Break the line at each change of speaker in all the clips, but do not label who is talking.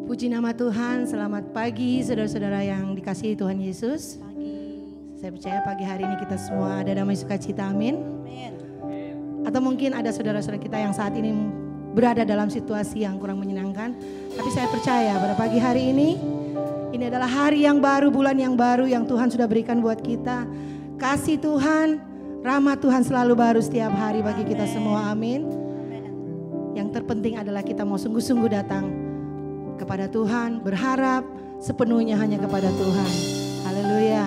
Puji nama Tuhan, selamat pagi saudara-saudara yang dikasihi Tuhan Yesus. Saya percaya pagi hari ini kita semua ada damai sukacita, amin. Atau mungkin ada saudara-saudara kita yang saat ini berada dalam situasi yang kurang menyenangkan. Tapi saya percaya pada pagi hari ini adalah hari yang baru, bulan yang baru yang Tuhan sudah berikan buat kita. Kasih Tuhan, rahmat Tuhan selalu baru setiap hari bagi kita semua, amin. Yang terpenting adalah kita mau sungguh-sungguh datang kepada Tuhan, berharap sepenuhnya hanya kepada Tuhan. Haleluya.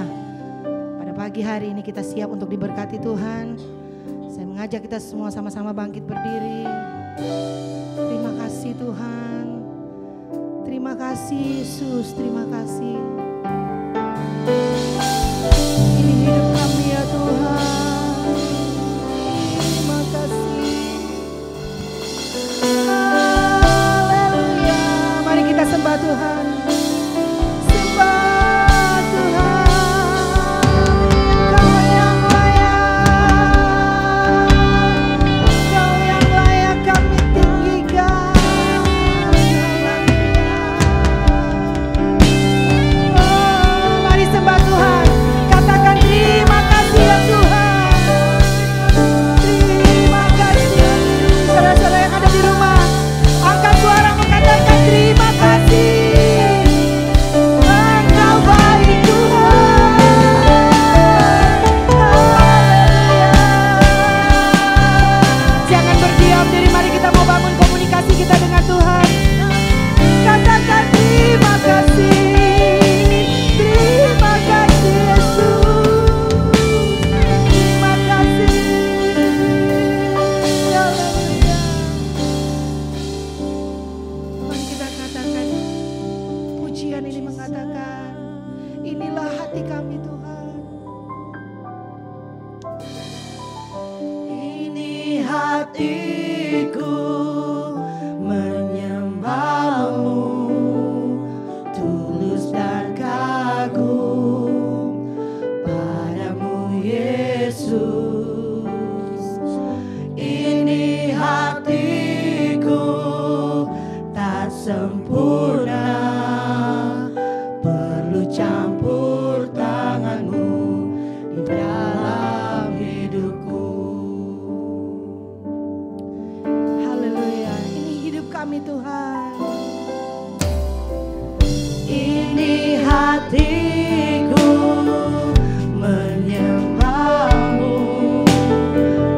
Pada pagi hari ini kita siap untuk diberkati Tuhan. Saya mengajak kita semua sama-sama bangkit berdiri. Terima kasih Tuhan. Terima kasih Yesus, terima kasih. Ini hidup kami ya Tuhan. Terima kasih. Haleluya. Mari kita sembah Tuhan. Sembah Tuhan. Kau yang layak. Kau yang layak kami tinggikan. Oh, mari sembah Tuhan. Katakan terima kasih ya Tuhan. Terima kasih. Saudara-saudara yang ada di rumah, angkat suara mengatakan terima kasih. Engkau baik Tuhan. Haleluya. Jangan berdiam diri, mari kita mau bangun komunikasi kita dengan Tuhan. Katakan terima kasih. Terima kasih Yesus. Terima kasih. Haleluya. Mari kita katakan, pujian ini mengatakan, inilah hati kami Tuhan. Ini hatiku menyembah-Mu, tulus dan kagum padamu Yesus. Ini hatiku tak sempurna, perlu campur tangan-Mu di dalam hidupku. Haleluya, ini hidup kami Tuhan. Ini hatiku menyembah-Mu,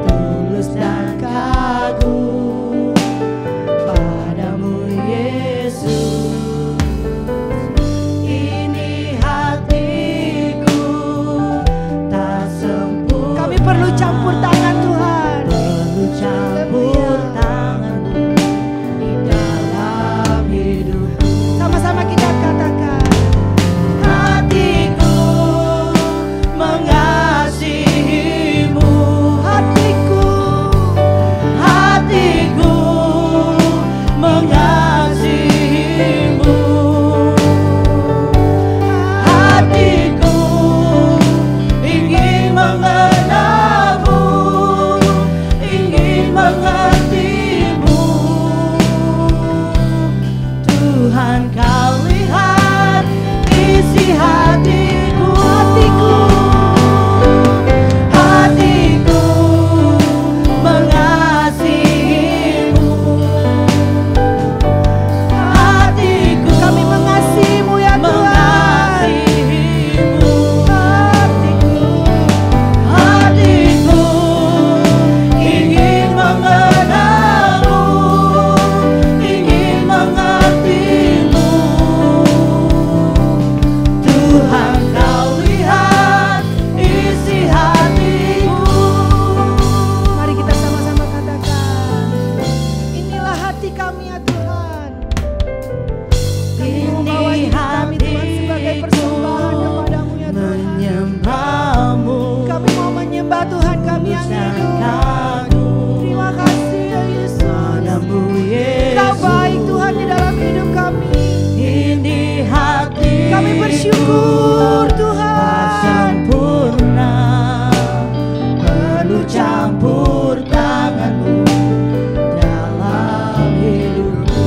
tulus dan kagum padamu Yesus. Ini hatiku tak sempurna, kami perlu campur tangan Tuhan, perlu campur tangan-Mu di dalam hidupku. Sama-sama kita katakan, hatiku mengasihi-Mu. Hatiku, hatiku mengasihi-Mu. Hatiku ingin mengenal-Mu, ingin mengerti-Mu. Tuhan, Kau lihat isi hatiku. Hatiku mengasihi-Mu. Hatiku, kami mengasihi-Mu ya Tuhan. Hatiku ingin mengenal-Mu, ingin mengerti-Mu. Tuhan, Kau lihat isi hatiku. Mari kita sama-sama katakan, inilah hati kami ya Tuhan. Kami membawa hidup kami Tuhan sebagai persembahan kepadamu ya Tuhan. Menyembah-Mu, kami mau menyembah Tuhan kami yang hidup. Terima kasih ya Yesus. Kau baik Tuhan di dalam hidup kami. Ini hati kami bersyukur Tuhan. Sempurna, perlu campur tangan-Mu dalam hidupku.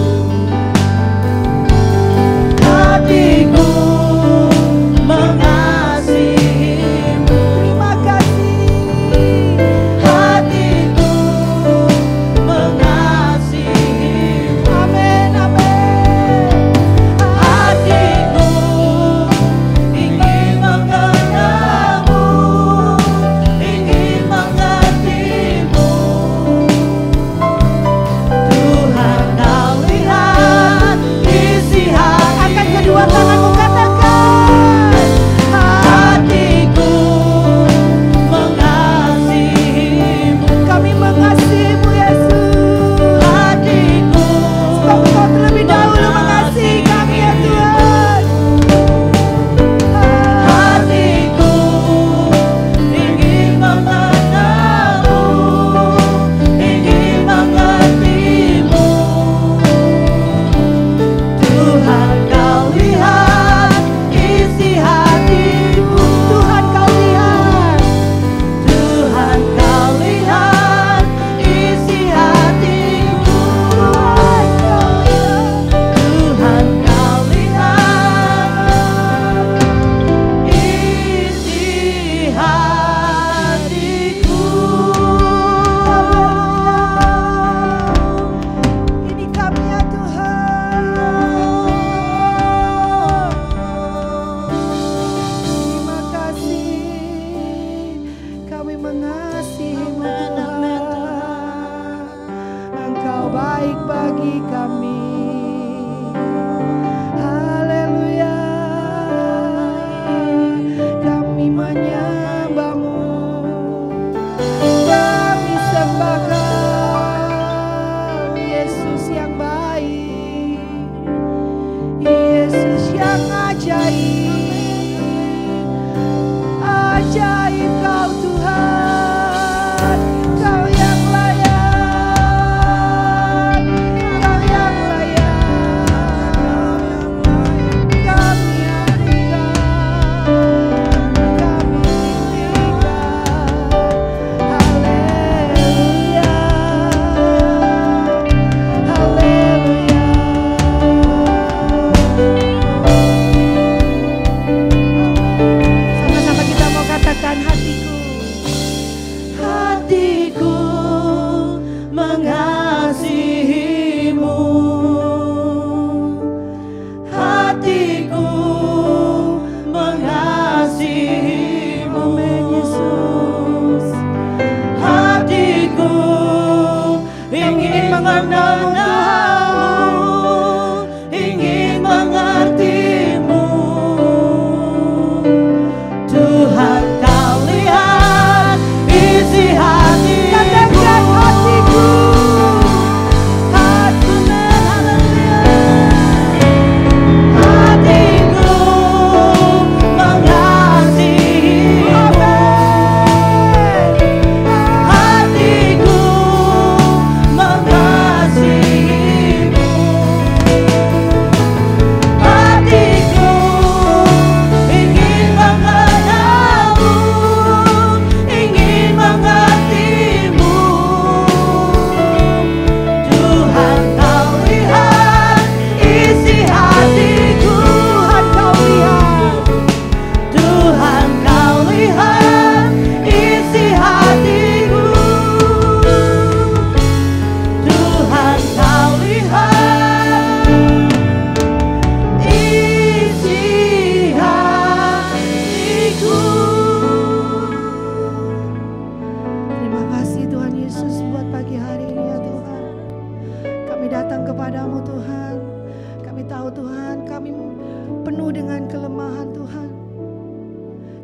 Ajaib Kau Tuhan, Kau yang layak, Kau yang layak.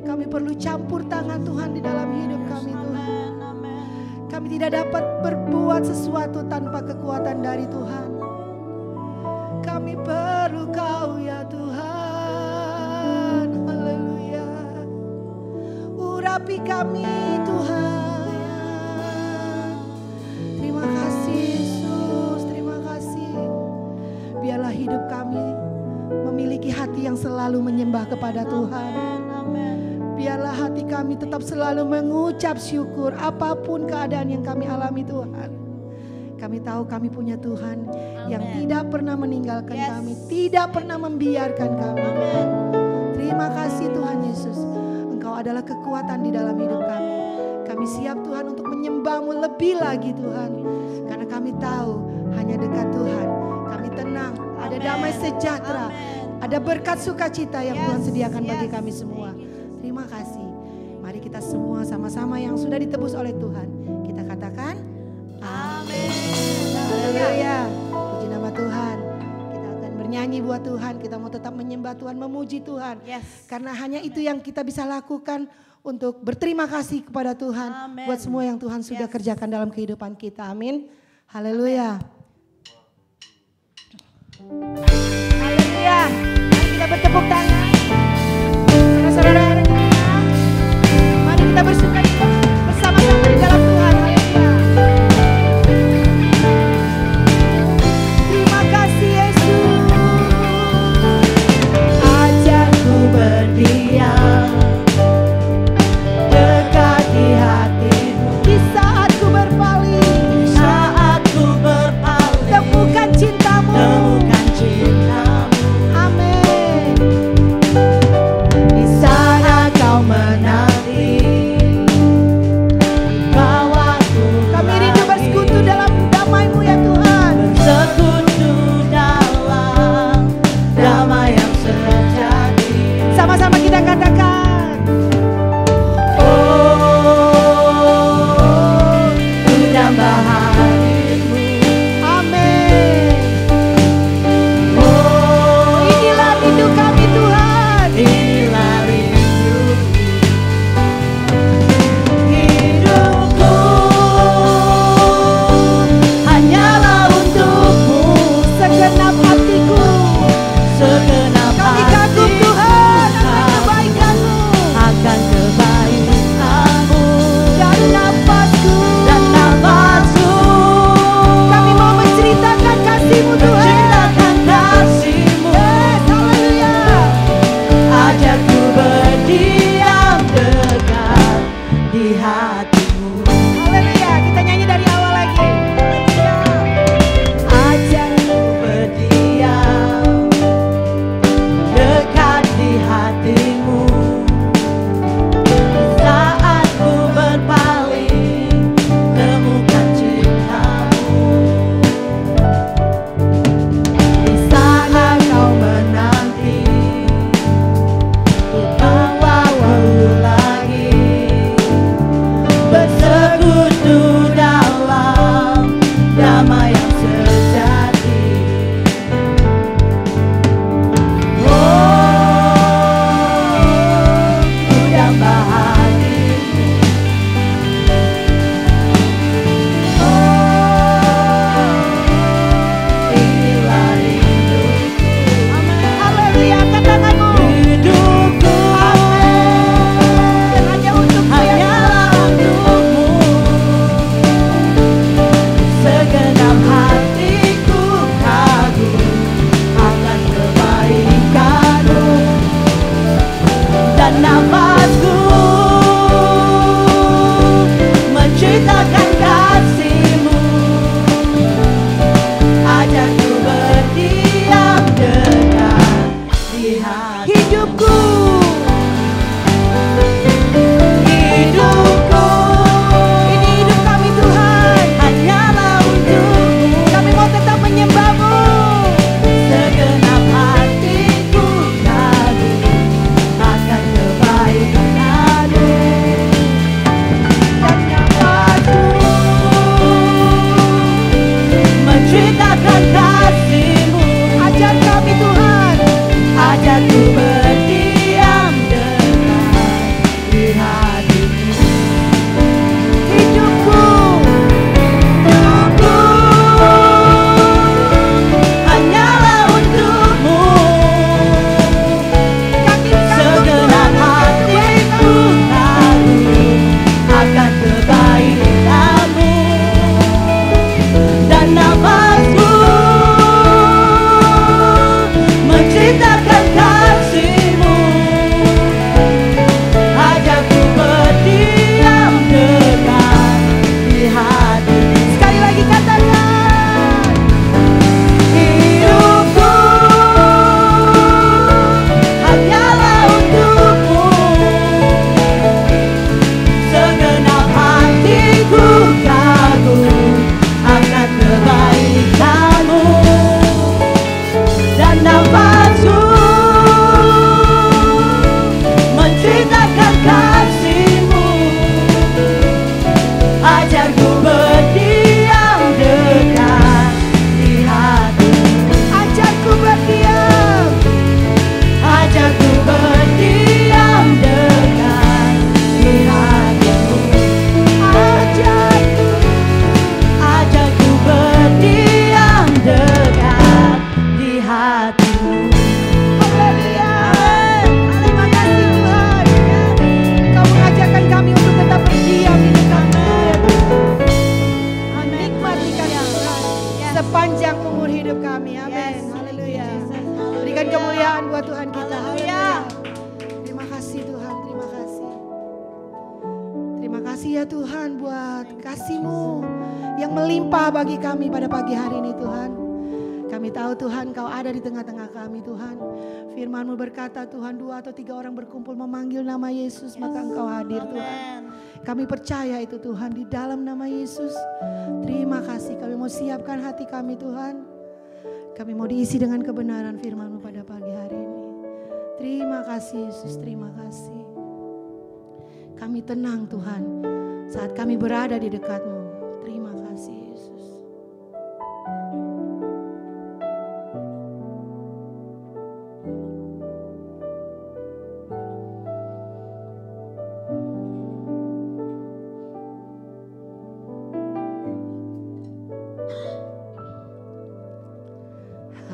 Kami perlu campur tangan Tuhan di dalam hidup kami Tuhan. Kami tidak dapat berbuat sesuatu tanpa kekuatan dari Tuhan. Kami perlu Kau ya Tuhan. Haleluya. Urapi kami Tuhan. Terima kasih Yesus, terima kasih. Biarlah hidup kami memiliki hati yang selalu menyembah kepada Tuhan. Biarlah hati kami tetap selalu mengucap syukur apapun keadaan yang kami alami Tuhan. Kami tahu kami punya Tuhan yang tidak pernah meninggalkan kami, tidak pernah membiarkan kami. Terima kasih Tuhan Yesus. Engkau adalah kekuatan di dalam hidup kami. Kami siap Tuhan untuk menyembah-Mu lebih lagi Tuhan. Karena kami tahu hanya dekat Tuhan kami tenang, ada damai sejahtera, ada berkat sukacita yang Tuhan sediakan bagi kami semua. Terima kasih. Mari kita semua sama-sama yang sudah ditebus oleh Tuhan, kita katakan amin. Haleluya. Puji nama Tuhan. Kita akan bernyanyi buat Tuhan. Kita mau tetap menyembah Tuhan, memuji Tuhan. Karena hanya itu yang kita bisa lakukan untuk berterima kasih kepada Tuhan. Buat semua yang Tuhan sudah kerjakan dalam kehidupan kita. Amin. Haleluya. Haleluya. Mari kita bertepuk tangan. Saudara-saudara yang ada di rumah, mari kita bersuka-cita bersama-sama di dalam Tuhan. Haleluya. Terima kasih Yesus. Ajarku berdiam dekat di hati-Mu. Di saat ku berpaling, temukan cinta-Mu. Haleluya. Berikan kemuliaan buat Tuhan kita. Haleluya. Terima kasih Tuhan, terima kasih. Terima kasih ya Tuhan buat kasih-Mu yang melimpah bagi kami pada pagi hari ini Tuhan. Kami tahu Tuhan Kau ada di tengah-tengah kami Tuhan. Firman-Mu berkata Tuhan 2 atau 3 orang berkumpul memanggil nama Yesus maka Engkau hadir Tuhan. Kami percaya itu Tuhan di dalam nama Yesus. Terima kasih kami mau siapkan hati kami Tuhan. Kami mau diisi dengan kebenaran firman-Mu pada pagi hari ini. Terima kasih Yesus, terima kasih. Kami tenang Tuhan saat kami berada di dekat-Mu. Terima kasih Yesus.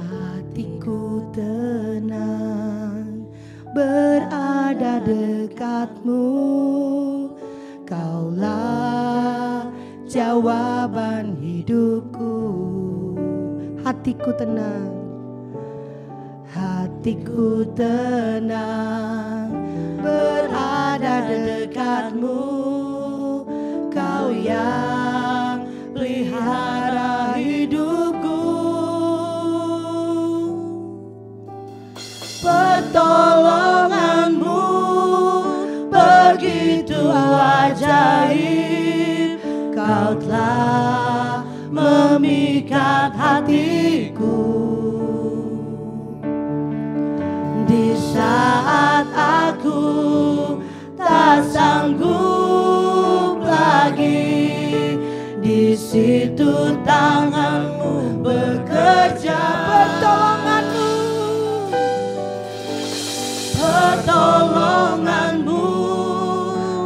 Hatiku tenang berada dekat-Mu, Kaulah jawaban hidupku. Hatiku tenang, hatiku tenang berada dekat-Mu, Kau yang pelihara hidupku. Pertolongan-Mu begitu ajaib, Kau telah memikat hatiku. Di saat aku tak sanggup lagi, di situ tangan-Mu bekerja. Pertolongan-Mu, pertolongan-Mu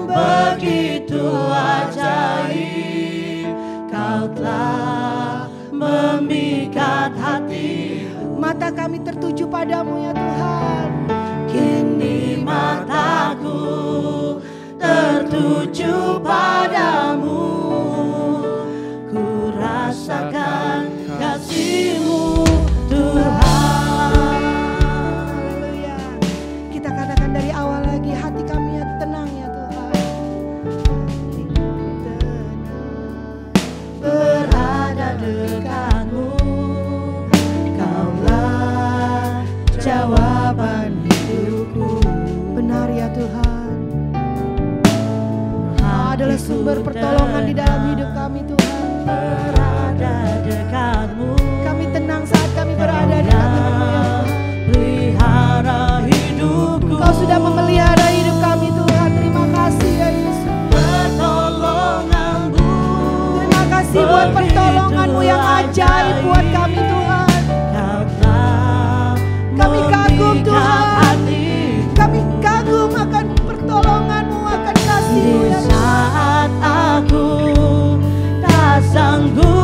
begitu ajaib, Kau telah memikat hati. Mata kami tertuju padamu ya Tuhan. Kini mataku tertuju padamu, ku rasakan kasih-Mu Tuhan. Haleluya. Kita katakan dari awal lagi, hati kami tenang ya Tuhan. Hatiku tenang berada dekat-Mu, Kaulah jawaban hidupku. Benar ya Tuhan, adalah sumber pertolongan di dalam hidup kami Tuhan. Berada dekat-Mu, kami tenang saat kami berada dekat-Mu ya Tuhan. Pelihara hidupku, Kau sudah memelihara hidup kami Tuhan. Terima kasih ya Yesus. Pertolongan-Mu, terima kasih buat pertolongan-Mu yang ajaib buat kami Tuhan. Kami kagum Tuhan, kami kagum akan pertolongan-Mu, akan kasih-Mu ya Tuhan. Di saat aku tak sanggup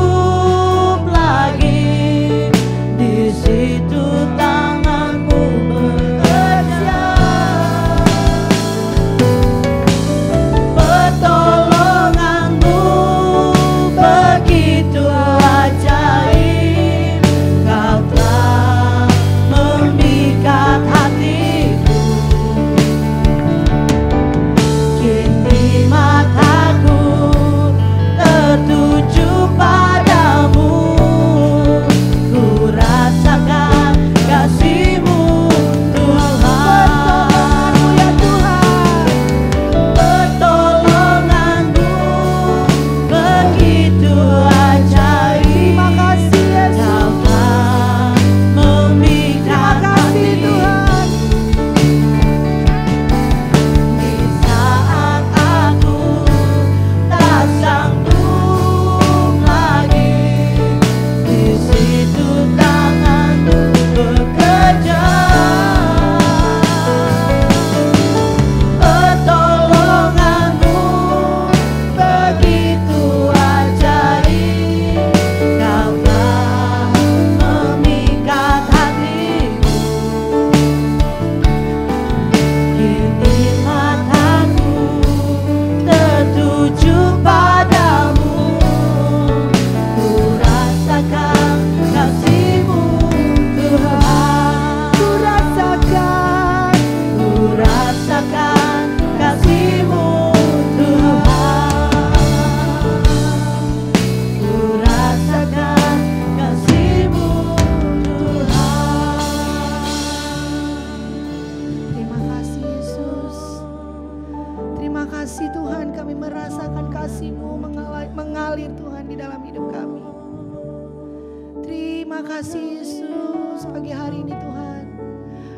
kasih Yesus, pagi hari ini Tuhan.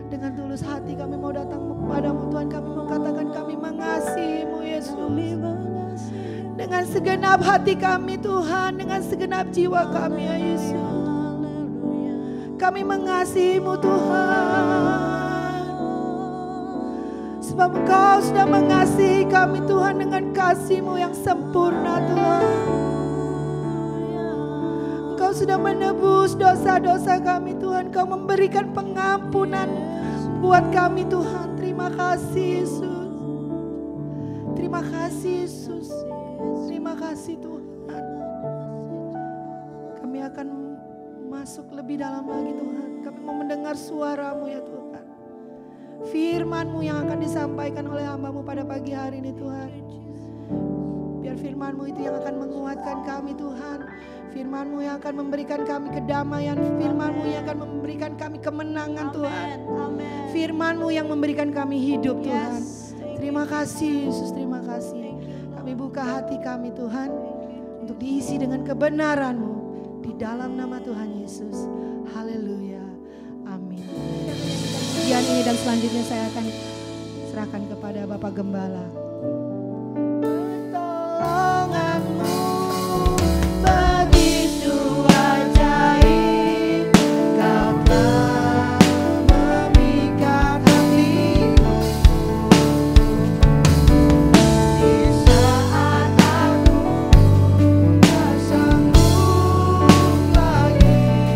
Dengan tulus hati kami mau datang kepadamu Tuhan. Kami mau katakan kami mengasihi-Mu Yesus. Dengan segenap hati kami Tuhan, dengan segenap jiwa kami ya Yesus. Kami mengasihi-Mu Tuhan. Sebab Engkau sudah mengasihi kami Tuhan dengan kasih-Mu yang sempurna Tuhan. Engkau sudah menebus dosa-dosa kami Tuhan. Engkau memberikan pengampunan buat kami Tuhan. Terima kasih Yesus. Terima kasih Yesus. Terima kasih Tuhan. Kami akan masuk lebih dalam lagi Tuhan. Kami mau mendengar suara-Mu ya Tuhan. Firman-Mu yang akan disampaikan oleh hamba-Mu pada pagi hari ini Tuhan. Biar firman-Mu itu yang akan menguatkan kami Tuhan. Firman-Mu yang akan memberikan kami kedamaian. Firman-Mu yang akan memberikan kami kemenangan Tuhan. Firman-Mu yang memberikan kami hidup Tuhan. Terima kasih Yesus, terima kasih. Kami buka hati kami Tuhan untuk diisi dengan kebenaran-Mu di dalam nama Tuhan Yesus. Haleluya. Amin. Bagian ini dan selanjutnya saya akan serahkan kepada Bapak Gembala. Pertolongan-Mu begitu ajaib, Kau telah memikat hatiku. Di saat aku tak sanggup lagi,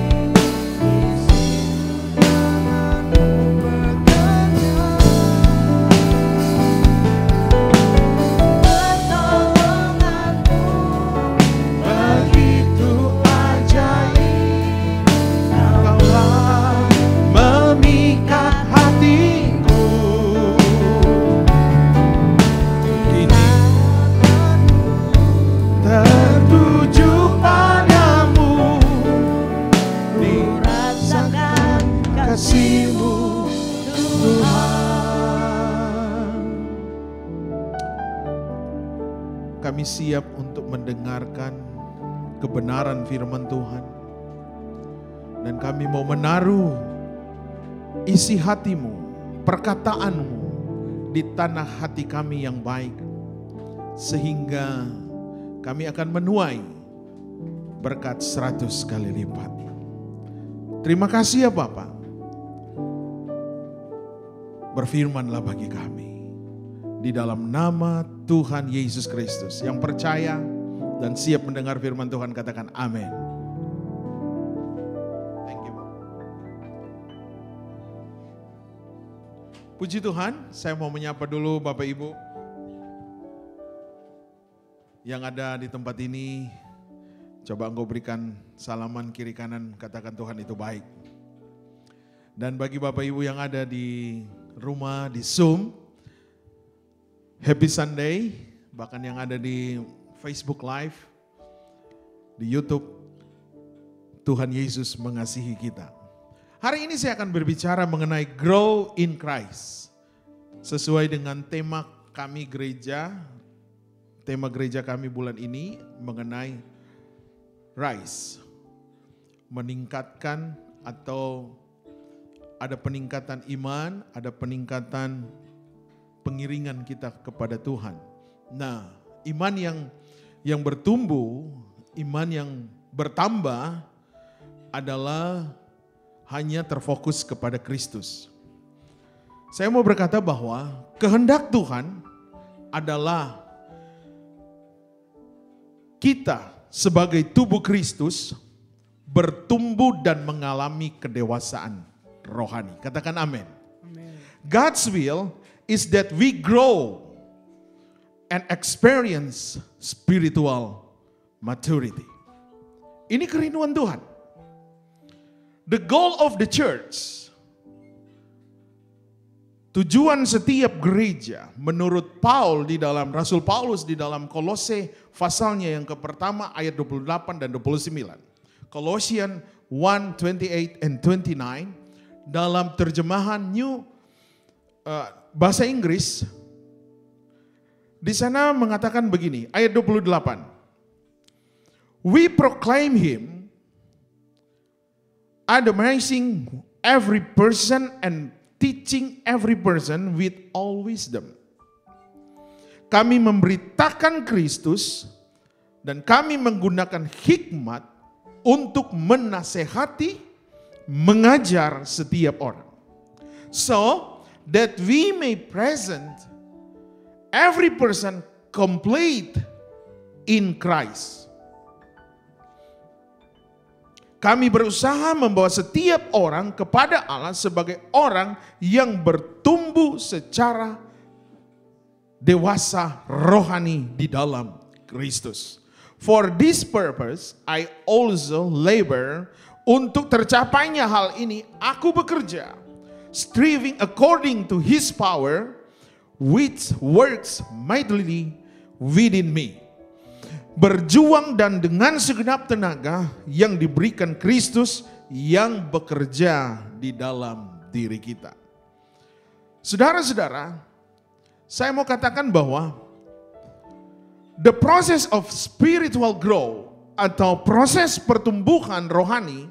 di situ tangan-Mu bekerja.
kasih-Mu Tuhan. Kami siap untuk mendengarkan kebenaran firman Tuhan. Dan kami mau menaruh isi hati-Mu, perkataan-Mu di tanah hati kami yang baik. Sehingga kami akan menuai berkat 100 kali lipat. Terima kasih ya Bapak. Berfirmanlah bagi kami. Di dalam nama Tuhan Yesus Kristus. Yang percaya dan siap mendengar firman Tuhan katakan amin. Thank you. Puji Tuhan, saya mau menyapa dulu Bapak Ibu yang ada di tempat ini. Coba engkau berikan salaman kiri kanan, katakan Tuhan itu baik. Dan bagi Bapak Ibu yang ada di rumah, di Zoom, Happy Sunday. Bahkan yang ada di Facebook Live, di YouTube, Tuhan Yesus mengasihi kita. Hari ini saya akan berbicara mengenai Grow in Christ. Sesuai dengan tema kami gereja, tema gereja kami bulan ini mengenai Rise. Meningkatkan atau ada peningkatan iman, ada peningkatan pengiringan kita kepada Tuhan. Nah, iman yang bertumbuh, iman yang bertambah adalah hanya terfokus kepada Kristus. Saya mau berkata bahwa kehendak Tuhan adalah kita sebagai tubuh Kristus bertumbuh dan mengalami kedewasaan rohani. Katakan amin. God's will is that we grow and experience spiritual maturity. Ini kerinduan Tuhan. The goal of the church, tujuan setiap gereja menurut Rasul Paulus di dalam Kolose pasalnya yang pertama ayat 28 dan 29. Colossians 1:28 and 29 dalam terjemahan New bahasa Inggris di sana mengatakan begini, ayat 28. We proclaim him admonishing every person and teaching every person with all wisdom. Kami memberitakan Kristus dan kami menggunakan hikmat untuk menasehati, mengajar setiap orang. So that we may present every person complete in Christ. Kami berusaha membawa setiap orang kepada Allah sebagai orang yang bertumbuh secara dewasa rohani di dalam Kristus. For this purpose, I also labor. Untuk tercapainya hal ini, aku bekerja, striving according to His power, which works mightily within me. Berjuang dan dengan segenap tenaga yang diberikan Kristus yang bekerja di dalam diri kita. Saudara-saudara, saya mau katakan bahwa the process of spiritual growth atau proses pertumbuhan rohani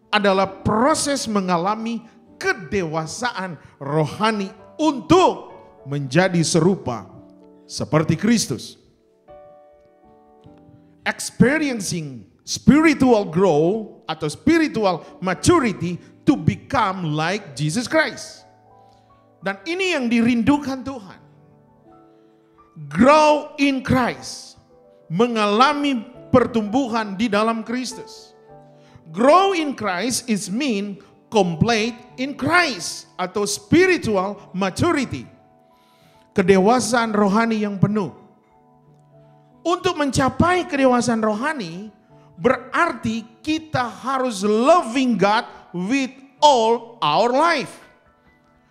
adalah proses mengalami kedewasaan rohani untuk menjadi serupa seperti Kristus. Experiencing spiritual growth atau spiritual maturity to become like Jesus Christ. Dan ini yang dirindukan Tuhan. Grow in Christ. Mengalami pertumbuhan di dalam Kristus. Grow in Christ is mean complete in Christ atau spiritual maturity. Kedewasaan rohani yang penuh. Untuk mencapai kedewasaan rohani berarti kita harus loving God with all our life.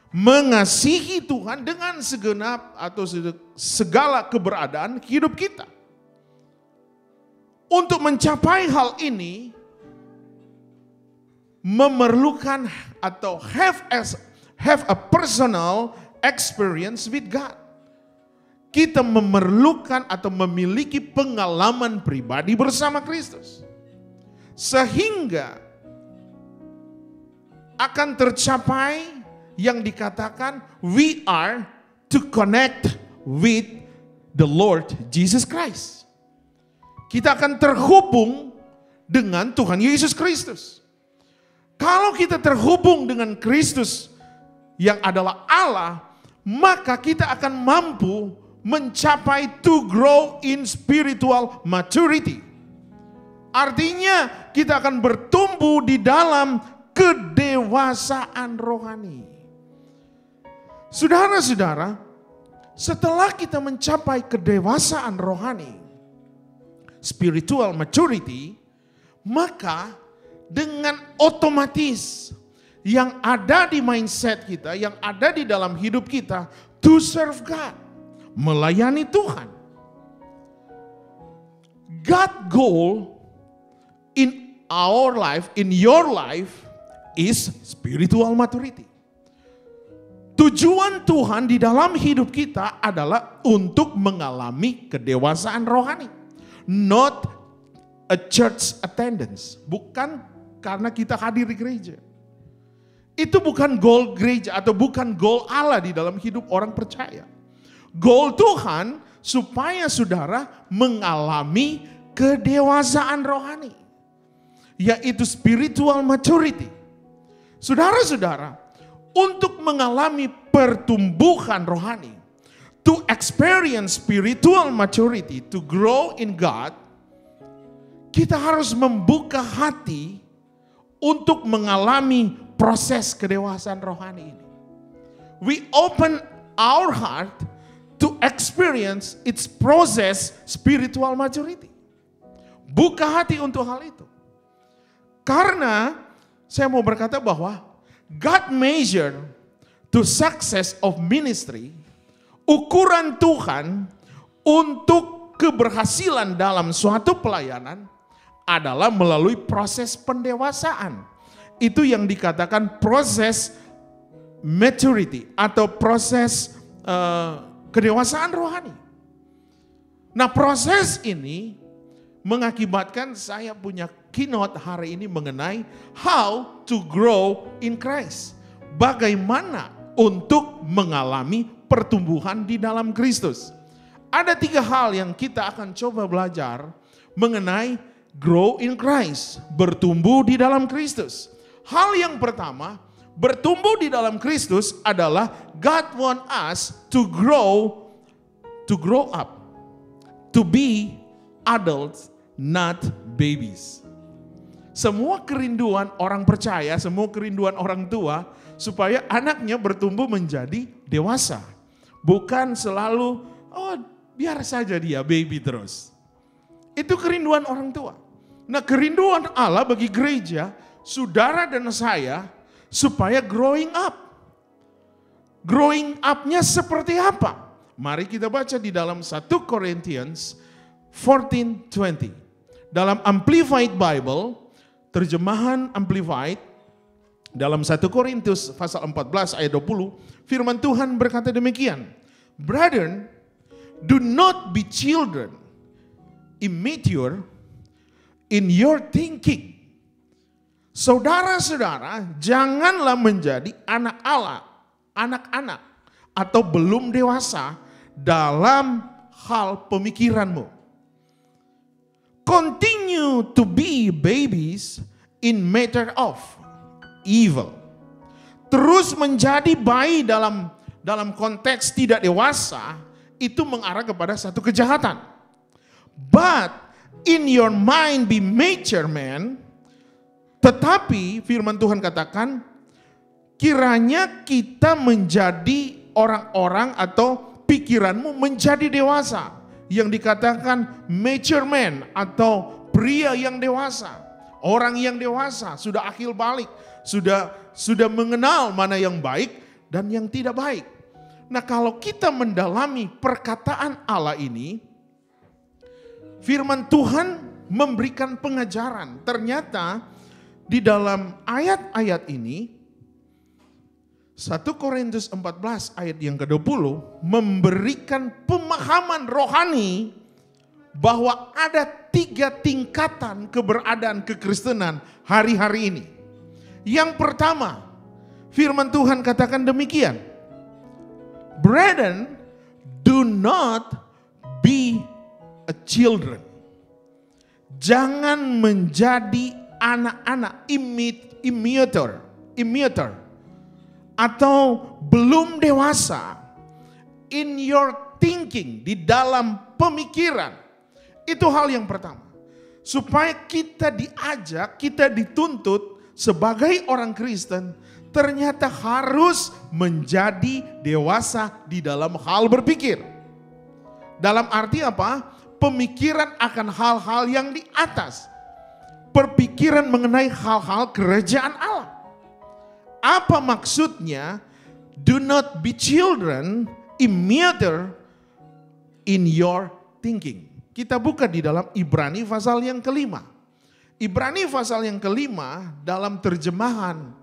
Mengasihi Tuhan dengan segenap atau segala keberadaan hidup kita. Untuk mencapai hal ini memerlukan atau have a personal experience with God. Kita memerlukan atau memiliki pengalaman pribadi bersama Kristus. Sehingga akan tercapai yang dikatakan we are to connect with the Lord Jesus Christ. Kita akan terhubung dengan Tuhan Yesus Kristus. Kalau kita terhubung dengan Kristus yang adalah Allah, maka kita akan mampu mencapai to grow in spiritual maturity. Artinya kita akan bertumbuh di dalam kedewasaan rohani. Saudara-saudara, setelah kita mencapai kedewasaan rohani, spiritual maturity, maka dengan otomatis yang ada di mindset kita, yang ada di dalam hidup kita, to serve God, melayani Tuhan. God goal in our life, in your life, is spiritual maturity. Tujuan Tuhan di dalam hidup kita adalah untuk mengalami kedewasaan rohani. Not a church attendance. Bukan karena kita hadir di gereja. Itu bukan goal gereja atau bukan goal Allah di dalam hidup orang percaya. Goal Tuhan supaya saudara mengalami kedewasaan rohani. Yaitu spiritual maturity. Saudara-saudara, untuk mengalami pertumbuhan rohani, to experience spiritual maturity, to grow in God, kita harus membuka hati untuk mengalami proses kedewasaan rohani ini. We open our heart to experience its process spiritual maturity. Buka hati untuk hal itu. Karena saya mau berkata bahwa God measure to success of ministry, ukuran Tuhan untuk keberhasilan dalam suatu pelayanan adalah melalui proses pendewasaan. Itu yang dikatakan proses maturity atau proses kedewasaan rohani. Nah, proses ini mengakibatkan saya punya keynote hari ini mengenai how to grow in Christ. Bagaimana untuk mengalami pertumbuhan di dalam Kristus. Ada 3 hal yang kita akan coba belajar mengenai grow in Christ, bertumbuh di dalam Kristus. Hal yang pertama, bertumbuh di dalam Kristus adalah God want us to grow up, to be adults, not babies. Semua kerinduan orang percaya, semua kerinduan orang tua supaya anaknya bertumbuh menjadi dewasa. Bukan selalu, oh biar saja dia baby terus. Itu kerinduan orang tua. Nah, kerinduan Allah bagi gereja, saudara dan saya, supaya growing up. Growing up-nya seperti apa? Mari kita baca di dalam 1 Corinthians 14:20. Dalam Amplified Bible, terjemahan Amplified, dalam 1 Korintus pasal 14 ayat 20, firman Tuhan berkata demikian. Brethren, do not be children, immature in your thinking. Saudara-saudara, janganlah menjadi anak Allah, anak-anak atau belum dewasa dalam hal pemikiranmu. Continue to be babies in matter of evil. Terus menjadi bayi dalam konteks tidak dewasa itu mengarah kepada satu kejahatan. But in your mind be mature man. Tetapi firman Tuhan katakan kiranya kita menjadi orang-orang atau pikiranmu menjadi dewasa. Yang dikatakan mature man atau pria yang dewasa. Orang yang dewasa, sudah akil balik, sudah mengenal mana yang baik dan yang tidak baik. Nah, kalau kita mendalami perkataan Allah ini, firman Tuhan memberikan pengajaran. Ternyata di dalam ayat-ayat ini 1 Korintus 14 ayat yang ke-20 memberikan pemahaman rohani bahwa ada 3 tingkatan keberadaan kekristenan hari-hari ini. Yang pertama, firman Tuhan katakan demikian. Brethren, do not be a children. Jangan menjadi anak-anak immature atau belum dewasa in your thinking, di dalam pemikiran. Itu hal yang pertama. Supaya kita diajak, kita dituntut sebagai orang Kristen ternyata harus menjadi dewasa di dalam hal berpikir. Dalam arti apa? Pemikiran akan hal-hal yang di atas. Perpikiran mengenai hal-hal kerajaan Allah. Apa maksudnya? Do not be children, immature in your thinking. Kita buka di dalam Ibrani pasal yang ke-5. Ibrani pasal yang ke-5 dalam terjemahan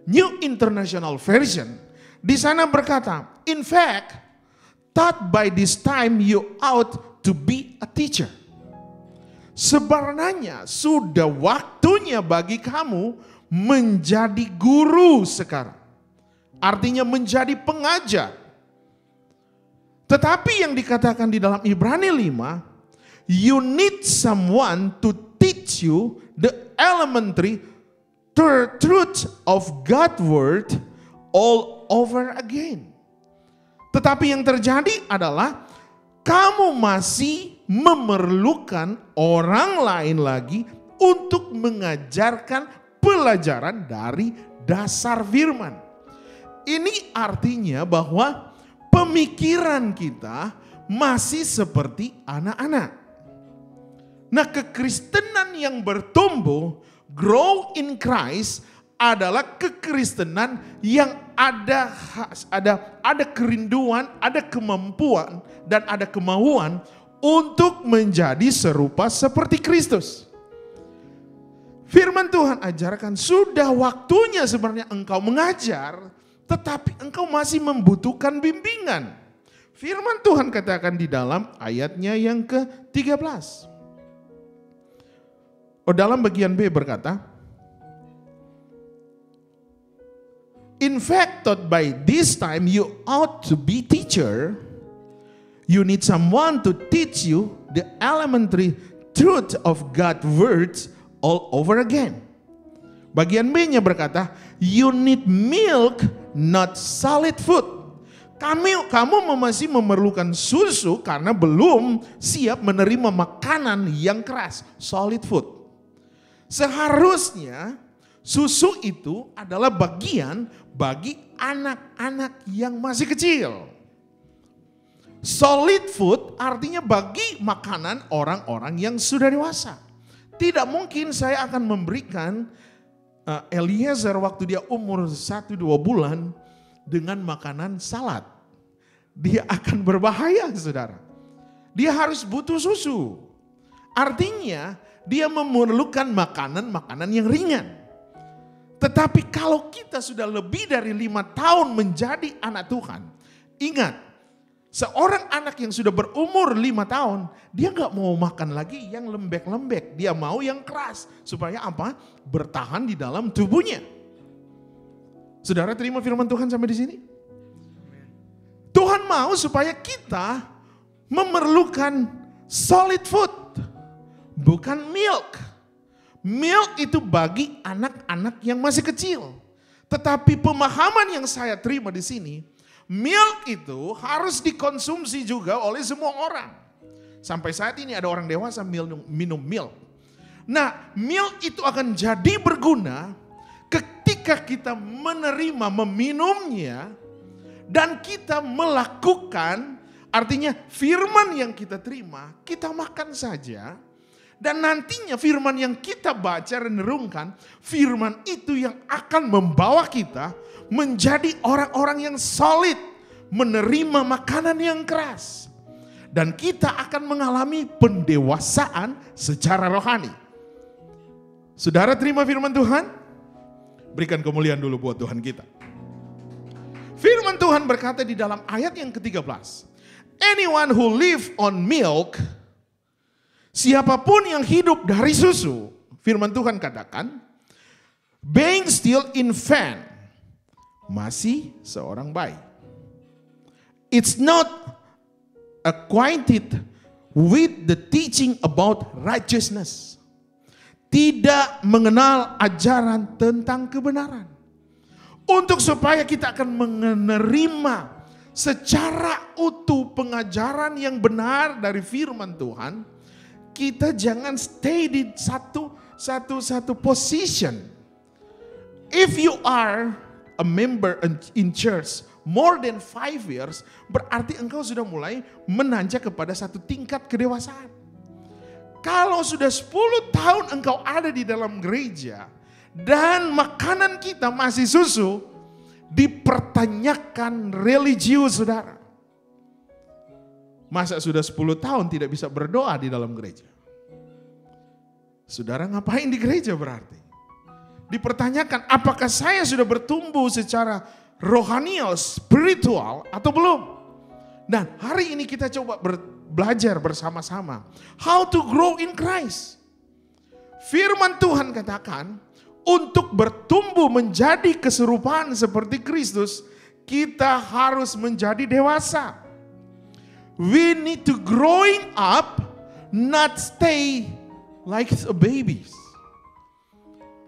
New International Version. Di sana berkata, in fact, thought by this time you ought to be a teacher. Sebenarnya sudah waktunya bagi kamu menjadi guru sekarang. Artinya menjadi pengajar. Tetapi yang dikatakan di dalam Ibrani 5, you need someone to teach you the elementary truth of God's word all over again. Tetapi yang terjadi adalah kamu masih memerlukan orang lain lagi untuk mengajarkan pelajaran dari dasar firman. Ini artinya bahwa pemikiran kita masih seperti anak-anak. Nah, kekristenan yang bertumbuh, grow in Christ, adalah kekristenan yang ada kerinduan, ada kemampuan, dan ada kemauan untuk menjadi serupa seperti Kristus. Firman Tuhan ajarkan sudah waktunya sebenarnya engkau mengajar, tetapi engkau masih membutuhkan bimbingan. Firman Tuhan katakan di dalam ayatnya yang ke-13. dalam bagian B berkata, in fact, thought by this time you ought to be teacher. You need someone to teach you the elementary truth of God's words all over again. Bagian B-nya berkata, you need milk, not solid food. Kamu masih memerlukan susu karena belum siap menerima makanan yang keras, solid food. Seharusnya susu itu adalah bagian bagi anak-anak yang masih kecil. Solid food artinya bagi makanan orang-orang yang sudah dewasa. Tidak mungkin saya akan memberikan Eliezer waktu dia umur 1-2 bulan dengan makanan salad. Dia akan berbahaya, saudara. Dia harus butuh susu. Artinya dia memerlukan makanan-makanan yang ringan. Tetapi kalau kita sudah lebih dari 5 tahun menjadi anak Tuhan, ingat, seorang anak yang sudah berumur 5 tahun, dia gak mau makan lagi yang lembek-lembek. Dia mau yang keras. Supaya apa? Bertahan di dalam tubuhnya. Saudara terima firman Tuhan sampai di sini? Tuhan mau supaya kita memerlukan solid food. Bukan milk. Milk itu bagi anak-anak yang masih kecil. Tetapi pemahaman yang saya terima di sini, milk itu harus dikonsumsi juga oleh semua orang. Sampai saat ini ada orang dewasa minum milk. Nah, milk itu akan jadi berguna ketika kita menerima, meminumnya, dan kita melakukan, artinya firman yang kita terima, kita makan saja. Dan nantinya firman yang kita baca, renungkan, firman itu yang akan membawa kita menjadi orang-orang yang solid, menerima makanan yang keras. Dan kita akan mengalami pendewasaan secara rohani. Saudara terima firman Tuhan? Berikan kemuliaan dulu buat Tuhan kita. Firman Tuhan berkata di dalam ayat yang ke-13. Anyone who live on milk, siapapun yang hidup dari susu, firman Tuhan katakan, being still infant, masih seorang bayi. It's not acquainted with the teaching about righteousness. Tidak mengenal ajaran tentang kebenaran. Untuk supaya kita akan menerima secara utuh pengajaran yang benar dari firman Tuhan, kita jangan stay di satu position. If you are a member in church more than 5 years, berarti engkau sudah mulai menanjak kepada satu tingkat kedewasaan. Kalau sudah 10 tahun engkau ada di dalam gereja dan makanan kita masih susu, dipertanyakan religius, saudara. Masa sudah 10 tahun tidak bisa berdoa di dalam gereja? Saudara ngapain di gereja berarti? Dipertanyakan apakah saya sudah bertumbuh secara rohanial, spiritual atau belum? Dan hari ini kita coba belajar bersama-sama. How to grow in Christ. Firman Tuhan katakan, untuk bertumbuh menjadi keserupaan seperti Kristus, kita harus menjadi dewasa. We need to growing up, not stay like a baby.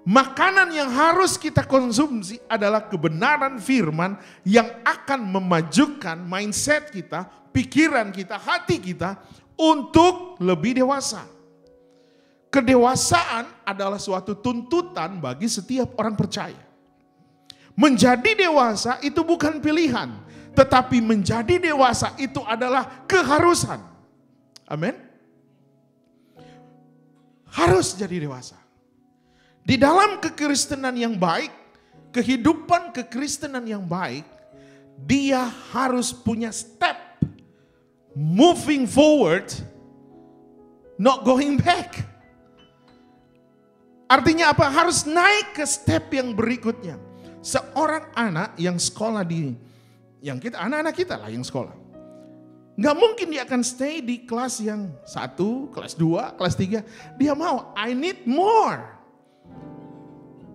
Makanan yang harus kita konsumsi adalah kebenaran firman yang akan memajukan mindset kita, pikiran kita, hati kita untuk lebih dewasa. Kedewasaan adalah suatu tuntutan bagi setiap orang percaya. Menjadi dewasa itu bukan pilihan, tetapi menjadi dewasa itu adalah keharusan. Amin. Harus jadi dewasa. Di dalam kekristenan yang baik, kehidupan kekristenan yang baik, dia harus punya step moving forward, not going back. Artinya apa? Harus naik ke step yang berikutnya. Seorang anak yang sekolah yang kita, anak-anak kita lah yang sekolah. Nggak mungkin dia akan stay di kelas yang 1, kelas 2, kelas 3. Dia mau, I need more.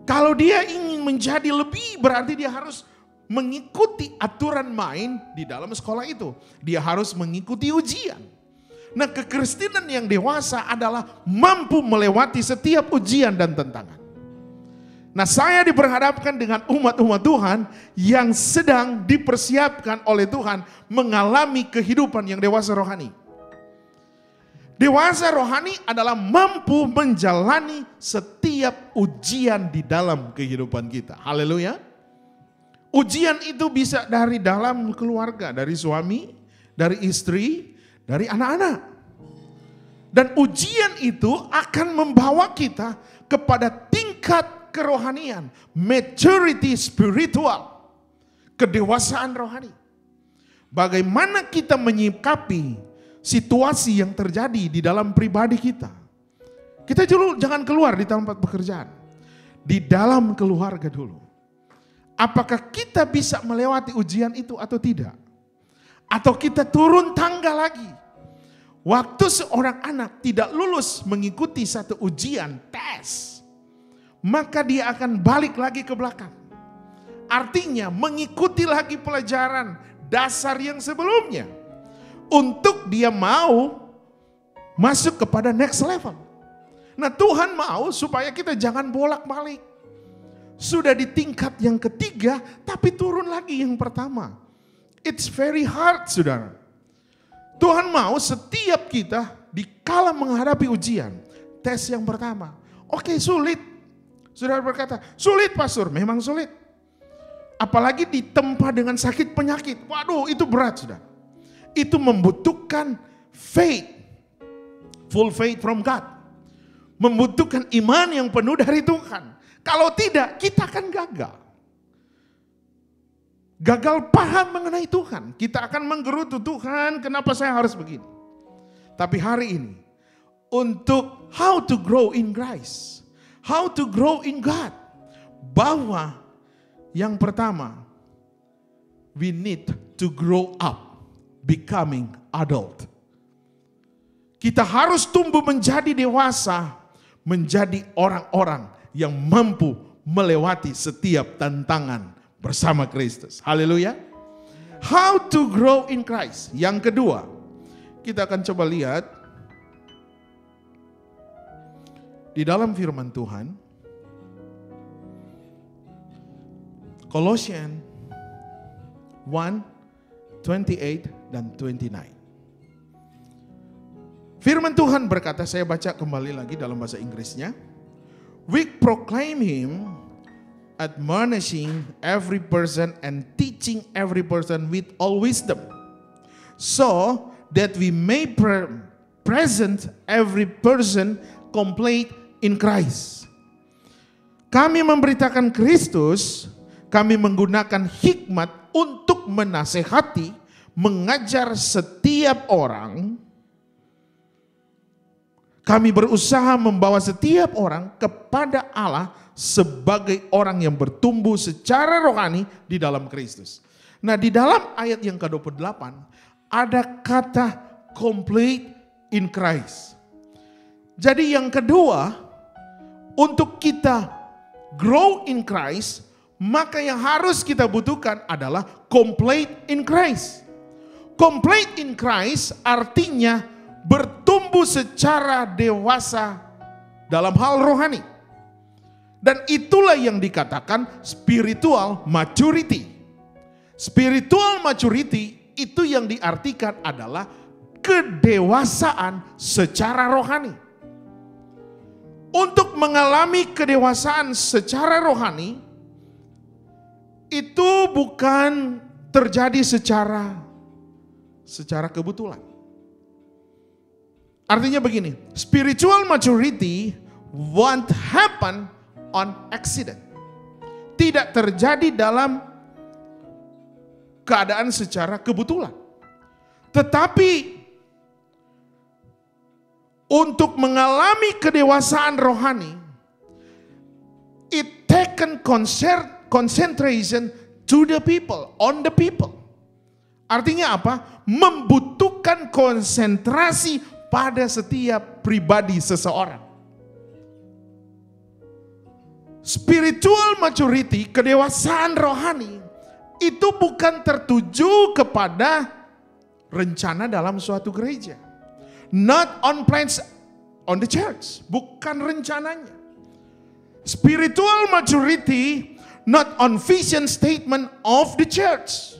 Kalau dia ingin menjadi lebih, berarti dia harus mengikuti aturan main di dalam sekolah itu. Dia harus mengikuti ujian. Nah, kekristenan yang dewasa adalah mampu melewati setiap ujian dan tantangan. Nah, saya diperhadapkan dengan umat-umat Tuhan yang sedang dipersiapkan oleh Tuhan mengalami kehidupan yang dewasa rohani. Dewasa rohani adalah mampu menjalani setiap ujian di dalam kehidupan kita. Haleluya. Ujian itu bisa dari dalam keluarga, dari suami, dari istri, dari anak-anak. Dan ujian itu akan membawa kita kepada tingkat kerohanian, maturity spiritual, kedewasaan rohani. Bagaimana kita menyikapi situasi yang terjadi di dalam pribadi kita. Kita dulu jangan keluar di tempat pekerjaan. Di dalam keluarga dulu. Apakah kita bisa melewati ujian itu atau tidak? Atau kita turun tangga lagi? Waktu seorang anak tidak lulus mengikuti satu ujian, tes, maka dia akan balik lagi ke belakang. Artinya mengikuti lagi pelajaran dasar yang sebelumnya. Untuk dia mau masuk kepada next level. Nah, Tuhan mau supaya kita jangan bolak-balik. Sudah di tingkat yang ketiga, tapi turun lagi yang pertama. It's very hard, saudara. Tuhan mau setiap kita dikala menghadapi ujian. Tes yang pertama. Oke, sulit. Saudara berkata, sulit pastor, memang sulit. Apalagi ditempa dengan sakit penyakit. Waduh, itu berat, saudara. Itu membutuhkan faith. Full faith from God. Membutuhkan iman yang penuh dari Tuhan. Kalau tidak, kita akan gagal. Gagal paham mengenai Tuhan. Kita akan menggerutu, Tuhan kenapa saya harus begini. Tapi hari ini, untuk how to grow in Christ. How to grow in God. Bahwa yang pertama, we need to grow up. Becoming adult. Kita harus tumbuh menjadi dewasa. Menjadi orang-orang yang mampu melewati setiap tantangan bersama Kristus. Haleluya. How to grow in Christ. Yang kedua, kita akan coba lihat di dalam firman Tuhan. Colossians 1:28 dan 29. Firman Tuhan berkata, saya baca kembali lagi dalam bahasa Inggrisnya. We proclaim him, admonishing every person and teaching every person with all wisdom, so that we may present every person complete in Christ. Kami memberitakan Kristus, kami menggunakan hikmat untuk menasehati, mengajar setiap orang. Kami berusaha membawa setiap orang kepada Allah sebagai orang yang bertumbuh secara rohani di dalam Kristus. Nah, di dalam ayat yang ke-28 ada kata complete in Christ. Jadi yang kedua, untuk kita grow in Christ, maka yang harus kita butuhkan adalah complete in Christ. Complete in Christ artinya bertumbuh secara dewasa dalam hal rohani. Dan itulah yang dikatakan spiritual maturity. Spiritual maturity itu yang diartikan adalah kedewasaan secara rohani. Untuk mengalami kedewasaan secara rohani, itu bukan terjadi secara kebetulan. Artinya begini, spiritual maturity won't happen on accident. Tidak terjadi dalam keadaan secara kebetulan. Tetapi untuk mengalami kedewasaan rohani, it taken concentration to the people, on the people. Artinya apa? Membutuhkan konsentrasi pada setiap pribadi seseorang. Spiritual maturity, kedewasaan rohani, itu bukan tertuju kepada rencana dalam suatu gereja. Not on plans on the church. Bukan rencananya. Spiritual maturity, not on vision statement of the church.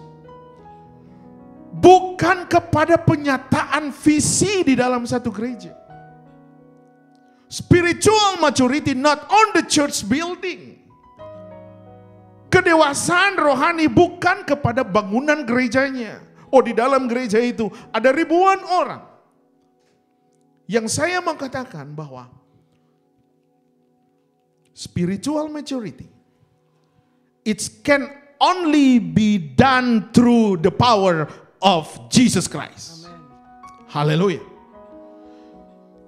Bukan kepada penyataan visi di dalam satu gereja. Spiritual maturity not on the church building. Kedewasaan rohani bukan kepada bangunan gerejanya. Oh, di dalam gereja itu ada ribuan orang. Yang saya mau katakan bahwa spiritual maturity, it can only be done through the power of Jesus Christ. Haleluya.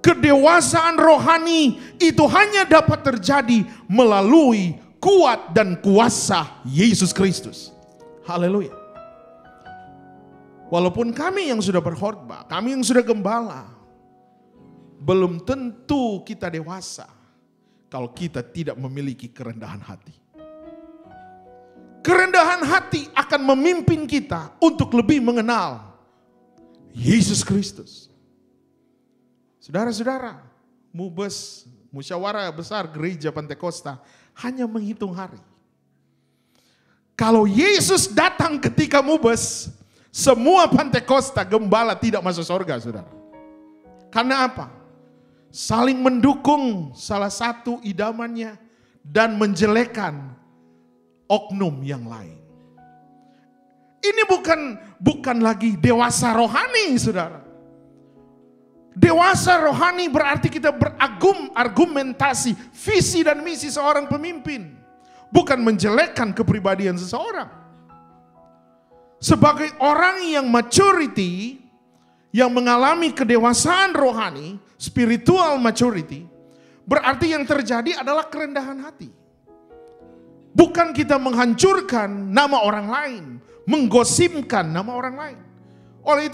Kedewasaan rohani itu hanya dapat terjadi melalui kuat dan kuasa Yesus Kristus. Haleluya. Walaupun kami yang sudah berkhotbah, kami yang sudah gembala, belum tentu kita dewasa kalau kita tidak memiliki kerendahan hati. Kerendahan hati akan memimpin kita untuk lebih mengenal Yesus Kristus. Saudara-saudara, MUBES, Musyawarah Besar Gereja Pantekosta, hanya menghitung hari. Kalau Yesus datang ketika MUBES, semua Pantekosta gembala tidak masuk surga, saudara. Karena apa? Saling mendukung salah satu idamannya dan menjelekan oknum yang lain. Ini bukan lagi dewasa rohani, saudara. Dewasa rohani berarti kita berargumentasi visi dan misi seorang pemimpin. Bukan menjelekkan kepribadian seseorang. Sebagai orang yang maturity, yang mengalami kedewasaan rohani, spiritual maturity, berarti yang terjadi adalah kerendahan hati. Bukan kita menghancurkan nama orang lain, menggosipkan nama orang lain. Oleh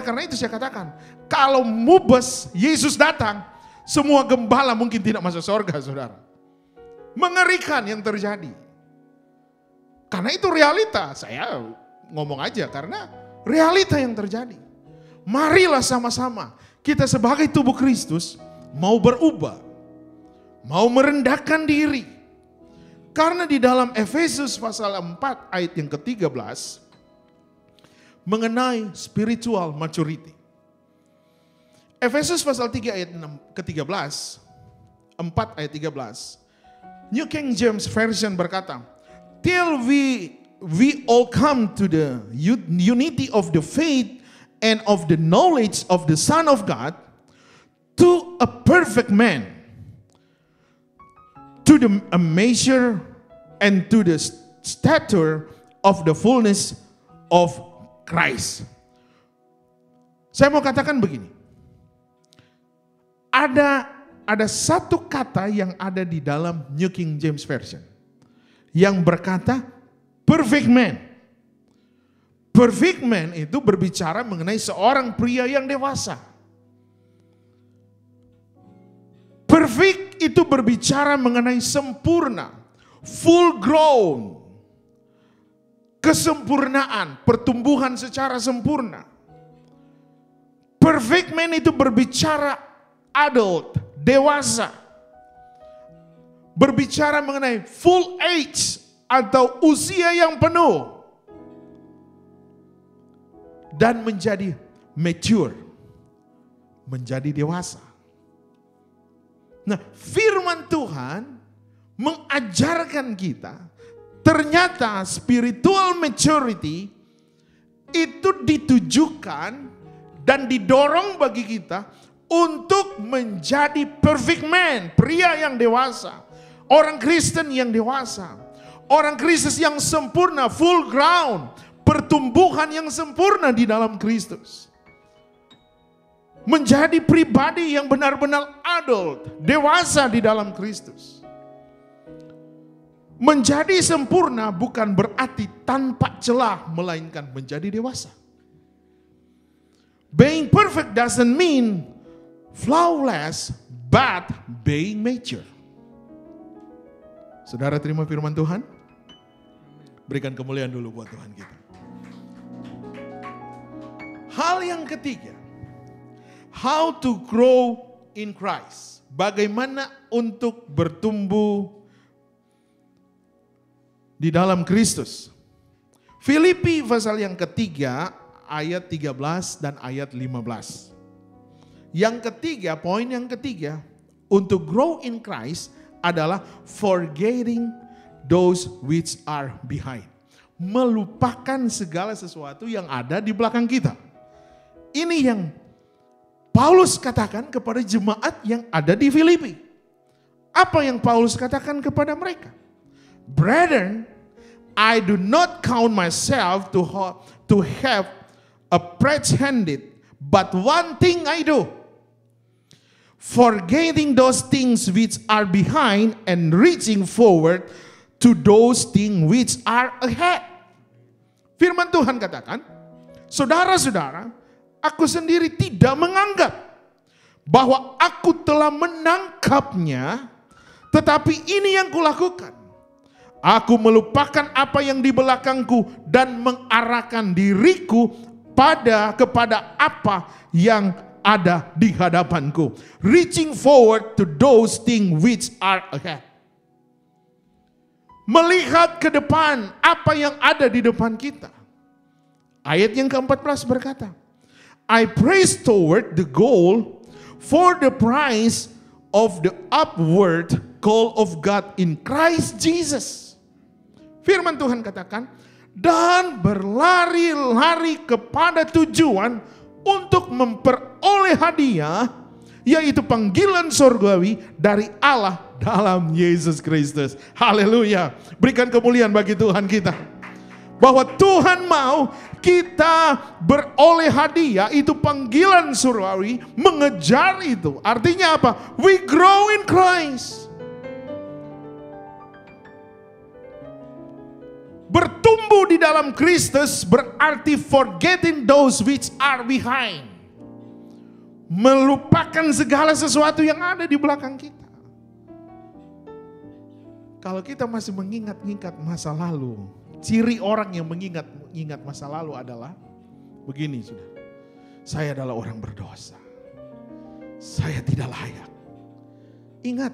karena itu saya katakan, kalau MUBES Yesus datang, semua gembala mungkin tidak masuk surga, saudara. Mengerikan yang terjadi. Karena itu realita, saya ngomong aja karena realita yang terjadi. Marilah sama-sama kita sebagai tubuh Kristus mau berubah, mau merendahkan diri. Karena di dalam Efesus pasal 4 ayat yang ke-13 mengenai spiritual maturity. Efesus pasal 3 ayat ke-13, 4 ayat 13. New King James Version berkata, "Till we all come to the unity of the faith and of the knowledge of the Son of God, to a perfect man, to a measure and to the stature of the fullness of Christ." Saya mau katakan begini. Ada satu kata yang ada di dalam New King James Version yang berkata perfect man. Perfect man itu berbicara mengenai seorang pria yang dewasa. Perfect itu berbicara mengenai sempurna, full grown, kesempurnaan, pertumbuhan secara sempurna. Perfect man itu berbicara adult, dewasa. Berbicara mengenai full age atau usia yang penuh. Dan menjadi mature, menjadi dewasa. Nah, firman Tuhan mengajarkan kita, ternyata spiritual maturity itu ditujukan dan didorong bagi kita untuk menjadi perfect man, pria yang dewasa, orang Kristen yang dewasa, orang Kristus yang sempurna, full ground, pertumbuhan yang sempurna di dalam Kristus. Menjadi pribadi yang benar-benar adult, dewasa di dalam Kristus. Menjadi sempurna bukan berarti tanpa celah, melainkan menjadi dewasa. Being perfect doesn't mean flawless, but being mature. Saudara terima firman Tuhan? Berikan kemuliaan dulu buat Tuhan kita. Hal yang ketiga, how to grow in Christ. Bagaimana untuk bertumbuh di dalam Kristus. Filipi pasal yang ketiga ayat 13 dan ayat 15. Yang ketiga, poin yang ketiga, untuk grow in Christ adalah forgetting those which are behind. Melupakan segala sesuatu yang ada di belakang kita. Ini yang Paulus katakan kepada jemaat yang ada di Filipi. Apa yang Paulus katakan kepada mereka? Brethren, I do not count myself to have apprehended, but one thing I do, forgetting those things which are behind and reaching forward to those things which are ahead. Firman Tuhan katakan, saudara-saudara, aku sendiri tidak menganggap bahwa aku telah menangkapnya, tetapi ini yang kulakukan. Aku melupakan apa yang di belakangku dan mengarahkan diriku kepada apa yang ada di hadapanku. Reaching forward to those things which are ahead. Melihat ke depan apa yang ada di depan kita. Ayat yang ke-14 berkata, I press toward the goal for the prize of the upward call of God in Christ Jesus. Firman Tuhan katakan, dan berlari-lari kepada tujuan untuk memperoleh hadiah, yaitu panggilan surgawi dari Allah dalam Yesus Kristus. Haleluya. Berikan kemuliaan bagi Tuhan kita. Bahwa Tuhan mau kita beroleh hadiah, itu panggilan surgawi, mengejar itu. Artinya apa? We grow in Christ. Bertumbuh di dalam Kristus berarti forgetting those which are behind. Melupakan segala sesuatu yang ada di belakang kita. Kalau kita masih mengingat-ingat masa lalu, ciri orang yang mengingat masa lalu adalah begini, saudara. Saya adalah orang berdosa. Saya tidak layak. Ingat,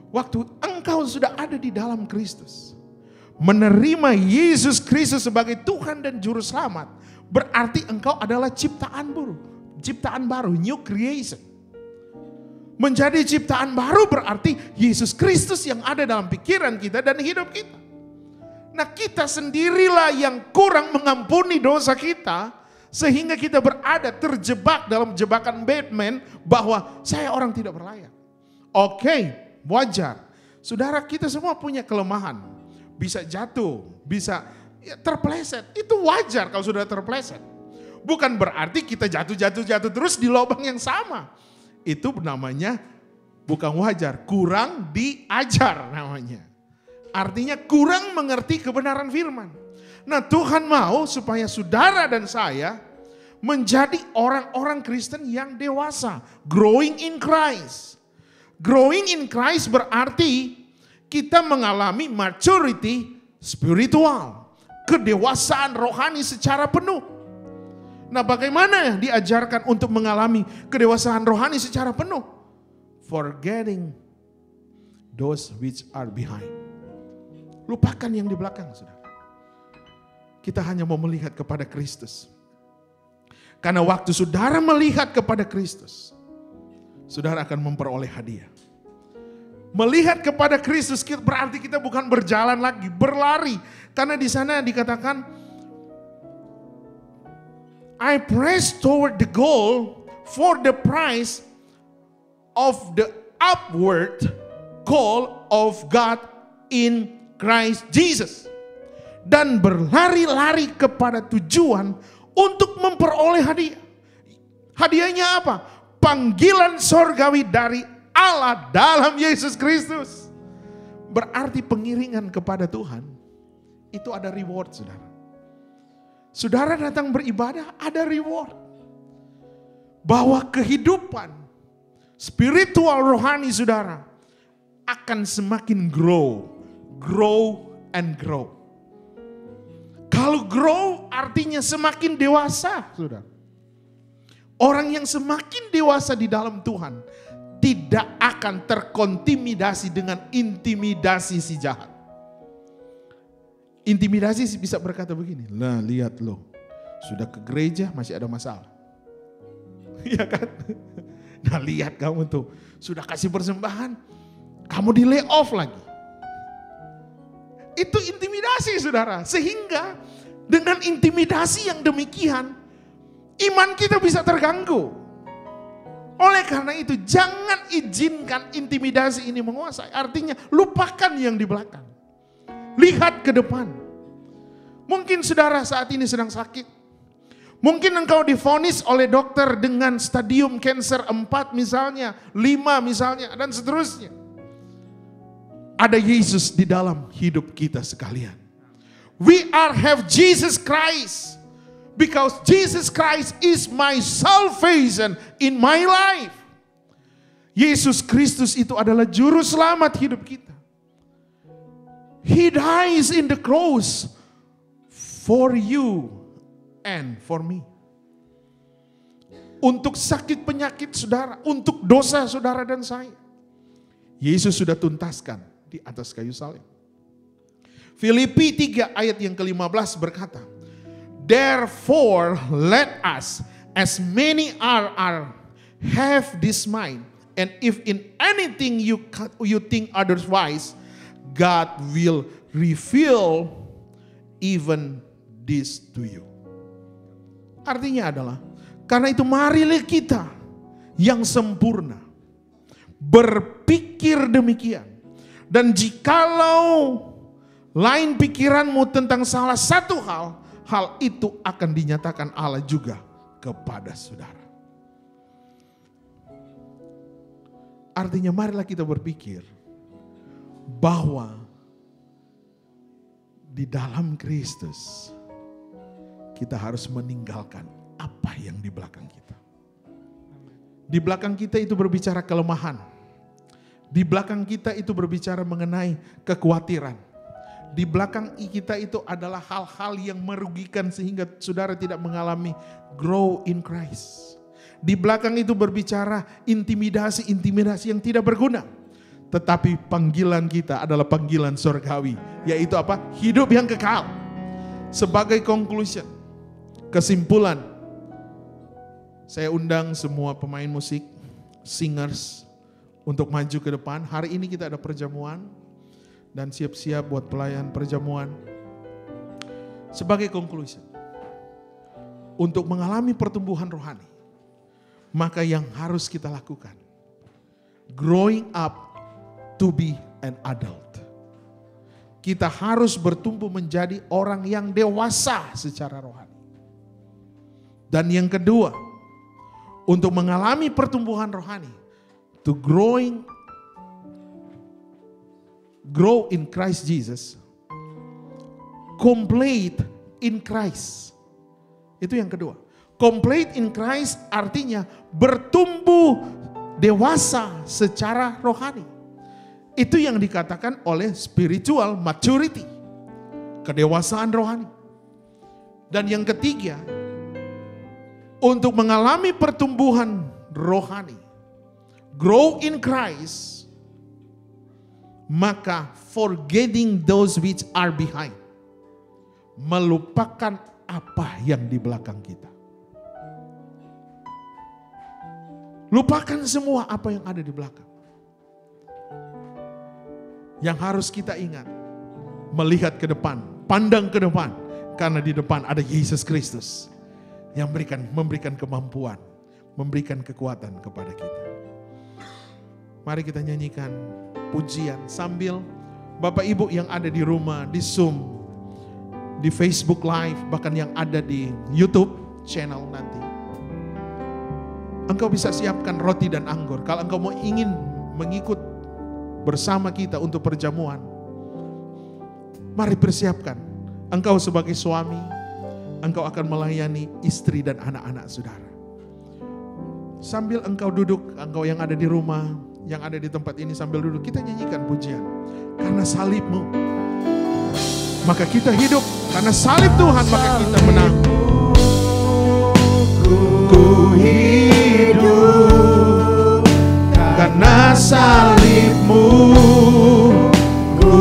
waktu engkau sudah ada di dalam Kristus, menerima Yesus Kristus sebagai Tuhan dan Juru Selamat, berarti engkau adalah ciptaan baru, new creation. Menjadi ciptaan baru berarti Yesus Kristus yang ada dalam pikiran kita dan hidup kita. Nah, kita sendirilah yang kurang mengampuni dosa kita, sehingga kita berada terjebak dalam jebakan Batman bahwa saya orang tidak berlayak. Oke, wajar. Saudara, kita semua punya kelemahan. Bisa jatuh, bisa terpeleset. Itu wajar kalau sudah terpeleset. Bukan berarti kita jatuh terus di lubang yang sama. Itu namanya bukan wajar, kurang diajar namanya. Artinya kurang mengerti kebenaran firman. Nah, Tuhan mau supaya saudara dan saya menjadi orang-orang Kristen yang dewasa. Growing in Christ. Growing in Christ berarti kita mengalami maturity spiritual. Kedewasaan rohani secara penuh. Nah, bagaimana diajarkan untuk mengalami kedewasaan rohani secara penuh? Forgetting those which are behind. Lupakan yang di belakang, saudara. Kita hanya mau melihat kepada Kristus. Karena waktu saudara melihat kepada Kristus, saudara akan memperoleh hadiah. Melihat kepada Kristus berarti kita bukan berjalan lagi, berlari. Karena di sana dikatakan, I press toward the goal for the prize of the upward call of God in Christ Jesus. Dan berlari-lari kepada tujuan untuk memperoleh hadiah. Hadiahnya apa? Panggilan sorgawi dari Allah dalam Yesus Kristus. Berarti pengiringan kepada Tuhan itu ada reward, saudara. Saudara datang beribadah, ada reward. bahwa kehidupan spiritual rohani saudara akan semakin grow and grow. Kalau grow artinya semakin dewasa, saudara. Orang yang semakin dewasa di dalam Tuhan tidak akan terkontimidasi dengan intimidasi si jahat. Intimidasi bisa berkata begini, lah lihat lo, sudah ke gereja masih ada masalah. Iya kan? Nah lihat kamu tuh, sudah kasih persembahan, kamu di lay off lagi. Itu intimidasi saudara. Sehingga dengan intimidasi yang demikian, iman kita bisa terganggu. Oleh karena itu jangan izinkan intimidasi ini menguasai. Artinya lupakan yang di belakang. Lihat ke depan. Mungkin saudara saat ini sedang sakit. Mungkin engkau divonis oleh dokter dengan stadium cancer 4 misalnya, 5 misalnya, dan seterusnya. Ada Yesus di dalam hidup kita sekalian. We have Jesus Christ. Because Jesus Christ is my salvation in my life. Yesus Kristus itu adalah juru selamat hidup kita. He dies in the cross for you and for me. Untuk sakit penyakit saudara, untuk dosa saudara dan saya. Yesus sudah tuntaskan di atas kayu salib. Filipi 3 ayat yang ke-15 berkata, therefore let us as many are have this mind, and if in anything you think otherwise, God will reveal even this to you. Artinya adalah, karena itu marilah kita yang sempurna berpikir demikian. Dan jikalau lain pikiranmu tentang salah satu hal itu akan dinyatakan Allah juga kepada saudara. Artinya marilah kita berpikir bahwa di dalam Kristus kita harus meninggalkan apa yang di belakang kita. Di belakang kita itu berbicara kelemahan. Di belakang kita itu berbicara mengenai kekhawatiran. Di belakang kita itu adalah hal-hal yang merugikan sehingga saudara tidak mengalami grow in Christ. Di belakang itu berbicara intimidasi yang tidak berguna. Tetapi panggilan kita adalah panggilan surgawi. Yaitu apa? Hidup yang kekal. Sebagai conclusion, kesimpulan, saya undang semua pemain musik, singers untuk maju ke depan. Hari ini kita ada perjamuan. Dan siap-siap buat pelayan perjamuan. Sebagai conclusion, untuk mengalami pertumbuhan rohani, maka yang harus kita lakukan, growing up to be an adult. Kita harus bertumbuh menjadi orang yang dewasa secara rohani. Dan yang kedua, untuk mengalami pertumbuhan rohani, to grow in Christ Jesus, complete in Christ. Itu yang kedua. Complete in Christ artinya bertumbuh dewasa secara rohani. Itu yang dikatakan oleh spiritual maturity, kedewasaan rohani. Dan yang ketiga, untuk mengalami pertumbuhan rohani, grow in Christ, maka forgetting those which are behind, melupakan apa yang di belakang kita. Lupakan semua apa yang ada di belakang. Yang harus kita ingat, melihat ke depan, pandang ke depan, karena di depan ada Yesus Kristus yang memberikan kemampuan, memberikan kekuatan kepada kita. Mari kita nyanyikan pujian sambil Bapak Ibu yang ada di rumah, di Zoom, di Facebook Live, bahkan yang ada di YouTube channel nanti. Engkau bisa siapkan roti dan anggur. Kalau engkau mau ingin mengikut bersama kita untuk perjamuan, mari persiapkan. Engkau sebagai suami, engkau akan melayani istri dan anak-anak saudara. Sambil engkau duduk, engkau yang ada di rumah, yang ada di tempat ini sambil duduk, kita nyanyikan pujian. Karena salibmu, maka kita hidup. Karena salib Tuhan, maka kita menang. Ku hidup karena salibmu, ku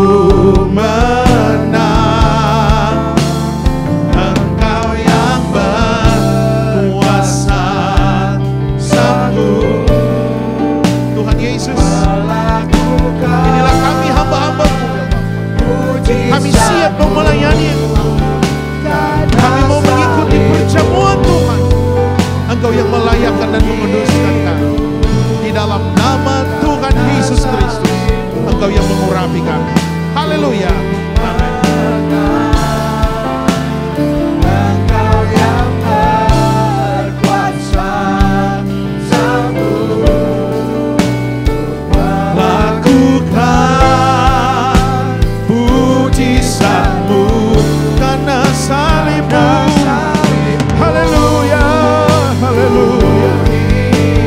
menang. Engkau yang berkuasa sembuh. Tuhan Yesus, inilah kami hamba-hamba-Mu. Kami siap mau melayani. Kami mau mengikuti perjamuan Tuhan. Engkau yang melayakkan dan menguduskan kami. Di dalam nama Tuhan Yesus Kristus, Engkau yang mengurapi kami. Haleluya. Amin.
Engkau yang berkuasa sembuh,
lakukan mujizat-Mu karena salib-Mu. Haleluya, haleluya.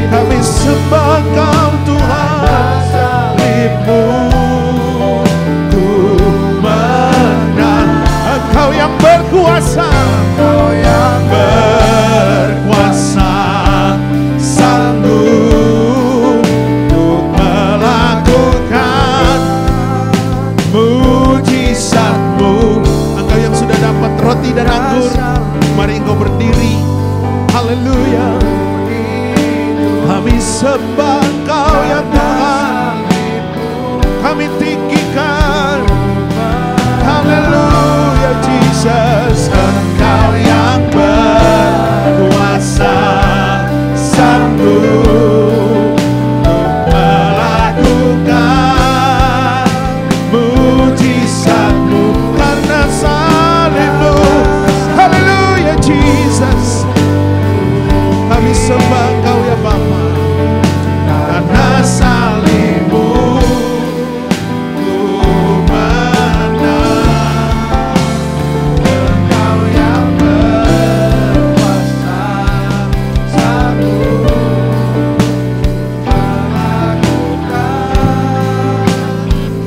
Kami sembah Engkau Tuhan, salib-Mu ku menang. Engkau yang berkuasa, Engkau yang berkuasa sanggup untuk melakukan mujizat-Mu. Engkau yang sudah dapat roti dan anggur, mari engkau berdiri. Haleluya. Kami sembah Engkau ya Tuhan, kami tinggikan. Haleluya Jesus. Engkau yang berkuasa sanggup melakukan mujizat-Mu karena salib-Mu. Haleluya Jesus. Kami sembah Engkau ya Bapa, karena salib-Mu ku menang. Engkau yang berkuasa sanggup melakukan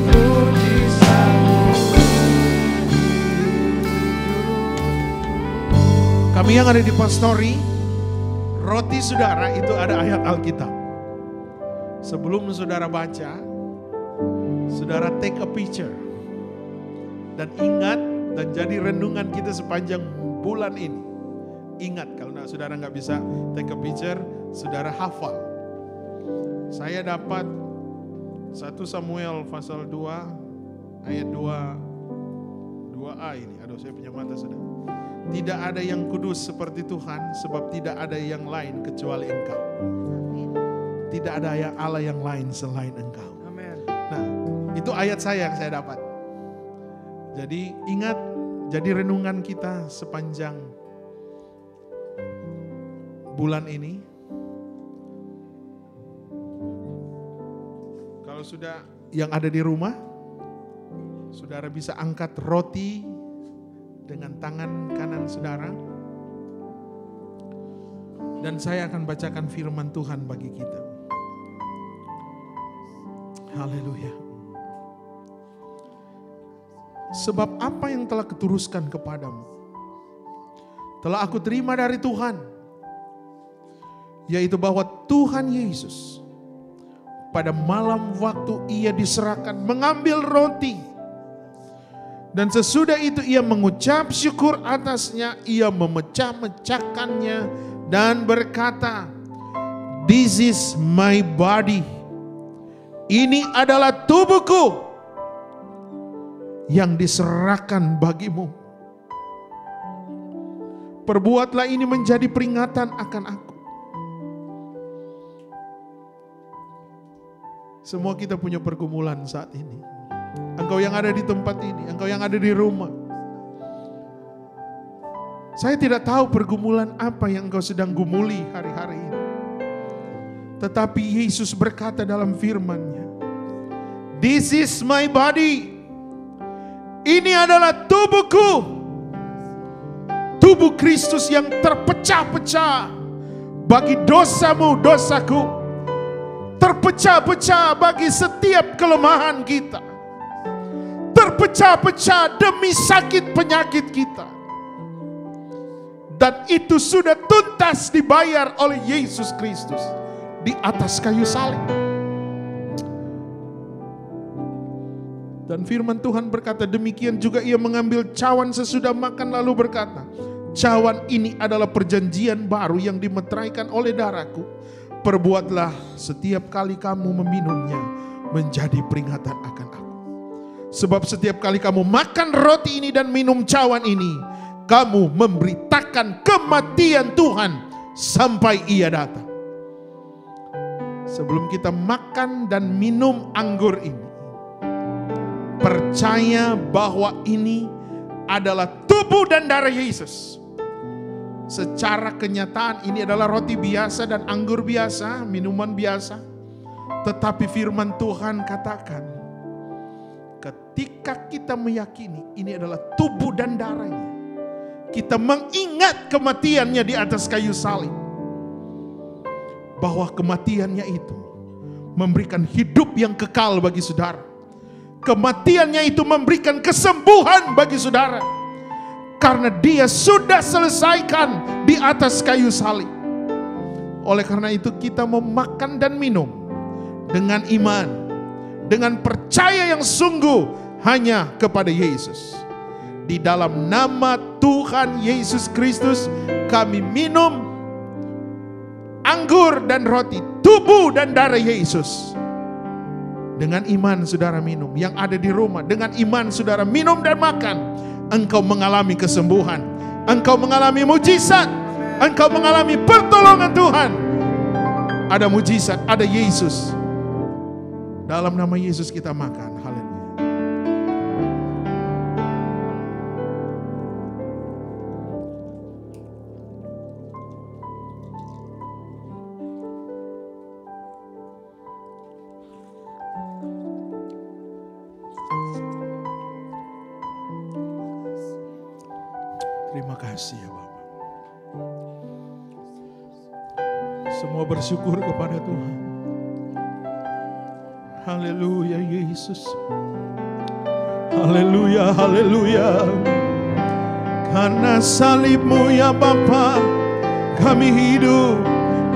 mujizat-Mu. Kami yang ada di Pastori, roti saudara itu ada ayat Alkitab. Sebelum saudara baca, saudara take a picture. Dan ingat dan jadi renungan kita sepanjang bulan ini. Ingat, kalau saudara nggak bisa take a picture, saudara hafal. Saya dapat 1 Samuel pasal 2 ayat 2a ini. Aduh, saya punya mata sudah. Tidak ada yang kudus seperti Tuhan, sebab tidak ada yang lain kecuali Engkau. Tidak ada yang Allah yang lain selain Engkau.
Amin.
Nah, itu ayat saya yang saya dapat. Jadi ingat, jadi renungan kita sepanjang bulan ini. Kalau sudah yang ada di rumah, saudara bisa angkat roti dengan tangan kanan saudara. Dan saya akan bacakan firman Tuhan bagi kita. Haleluya. Sebab apa yang telah kuturuskan kepadamu telah aku terima dari Tuhan, yaitu bahwa Tuhan Yesus pada malam waktu ia diserahkan mengambil roti, dan sesudah itu ia mengucap syukur atasnya, ia memecah-mecahkannya dan berkata, "This is my body." Ini adalah tubuhku yang diserahkan bagimu. Perbuatlah ini menjadi peringatan akan aku. Semua kita punya pergumulan saat ini. Engkau yang ada di tempat ini, engkau yang ada di rumah. Saya tidak tahu pergumulan apa yang engkau sedang gumuli hari-hari ini. Tetapi Yesus berkata dalam firman-Nya, "This is my body." Ini adalah tubuhku. Tubuh Kristus yang terpecah-pecah bagi dosamu, dosaku. Terpecah-pecah bagi setiap kelemahan kita. Terpecah-pecah demi sakit penyakit kita. Dan itu sudah tuntas dibayar oleh Yesus Kristus di atas kayu salib. Dan firman Tuhan berkata, demikian juga ia mengambil cawan sesudah makan lalu berkata, cawan ini adalah perjanjian baru yang dimeteraikan oleh darahku. Perbuatlah setiap kali kamu meminumnya menjadi peringatan akan aku. Sebab setiap kali kamu makan roti ini dan minum cawan ini, kamu memberitakan kematian Tuhan sampai ia datang. Sebelum kita makan dan minum anggur ini, percaya bahwa ini adalah tubuh dan darah Yesus. Secara kenyataan ini adalah roti biasa dan anggur biasa, minuman biasa. Tetapi firman Tuhan katakan, ketika kita meyakini ini adalah tubuh dan darahnya, kita mengingat kematiannya di atas kayu salib. Bahwa kematiannya itu memberikan hidup yang kekal bagi saudara. Kematiannya itu memberikan kesembuhan bagi saudara. Karena dia sudah selesaikan di atas kayu salib. Oleh karena itu kita mau makan dan minum dengan iman, dengan percaya yang sungguh hanya kepada Yesus. Di dalam nama Tuhan Yesus Kristus kami minum anggur dan roti, tubuh dan darah Yesus. Dengan iman saudara minum, yang ada di rumah dengan iman saudara minum dan makan, engkau mengalami kesembuhan, engkau mengalami mujizat, engkau mengalami pertolongan Tuhan. Ada mujizat, ada Yesus. Dalam nama Yesus kita makan. Haleluya. Terima kasih ya Bapak. Semua bersyukur kepada Tuhan. Haleluya Yesus. Haleluya, haleluya. Karena salibmu ya Bapa, kami hidup.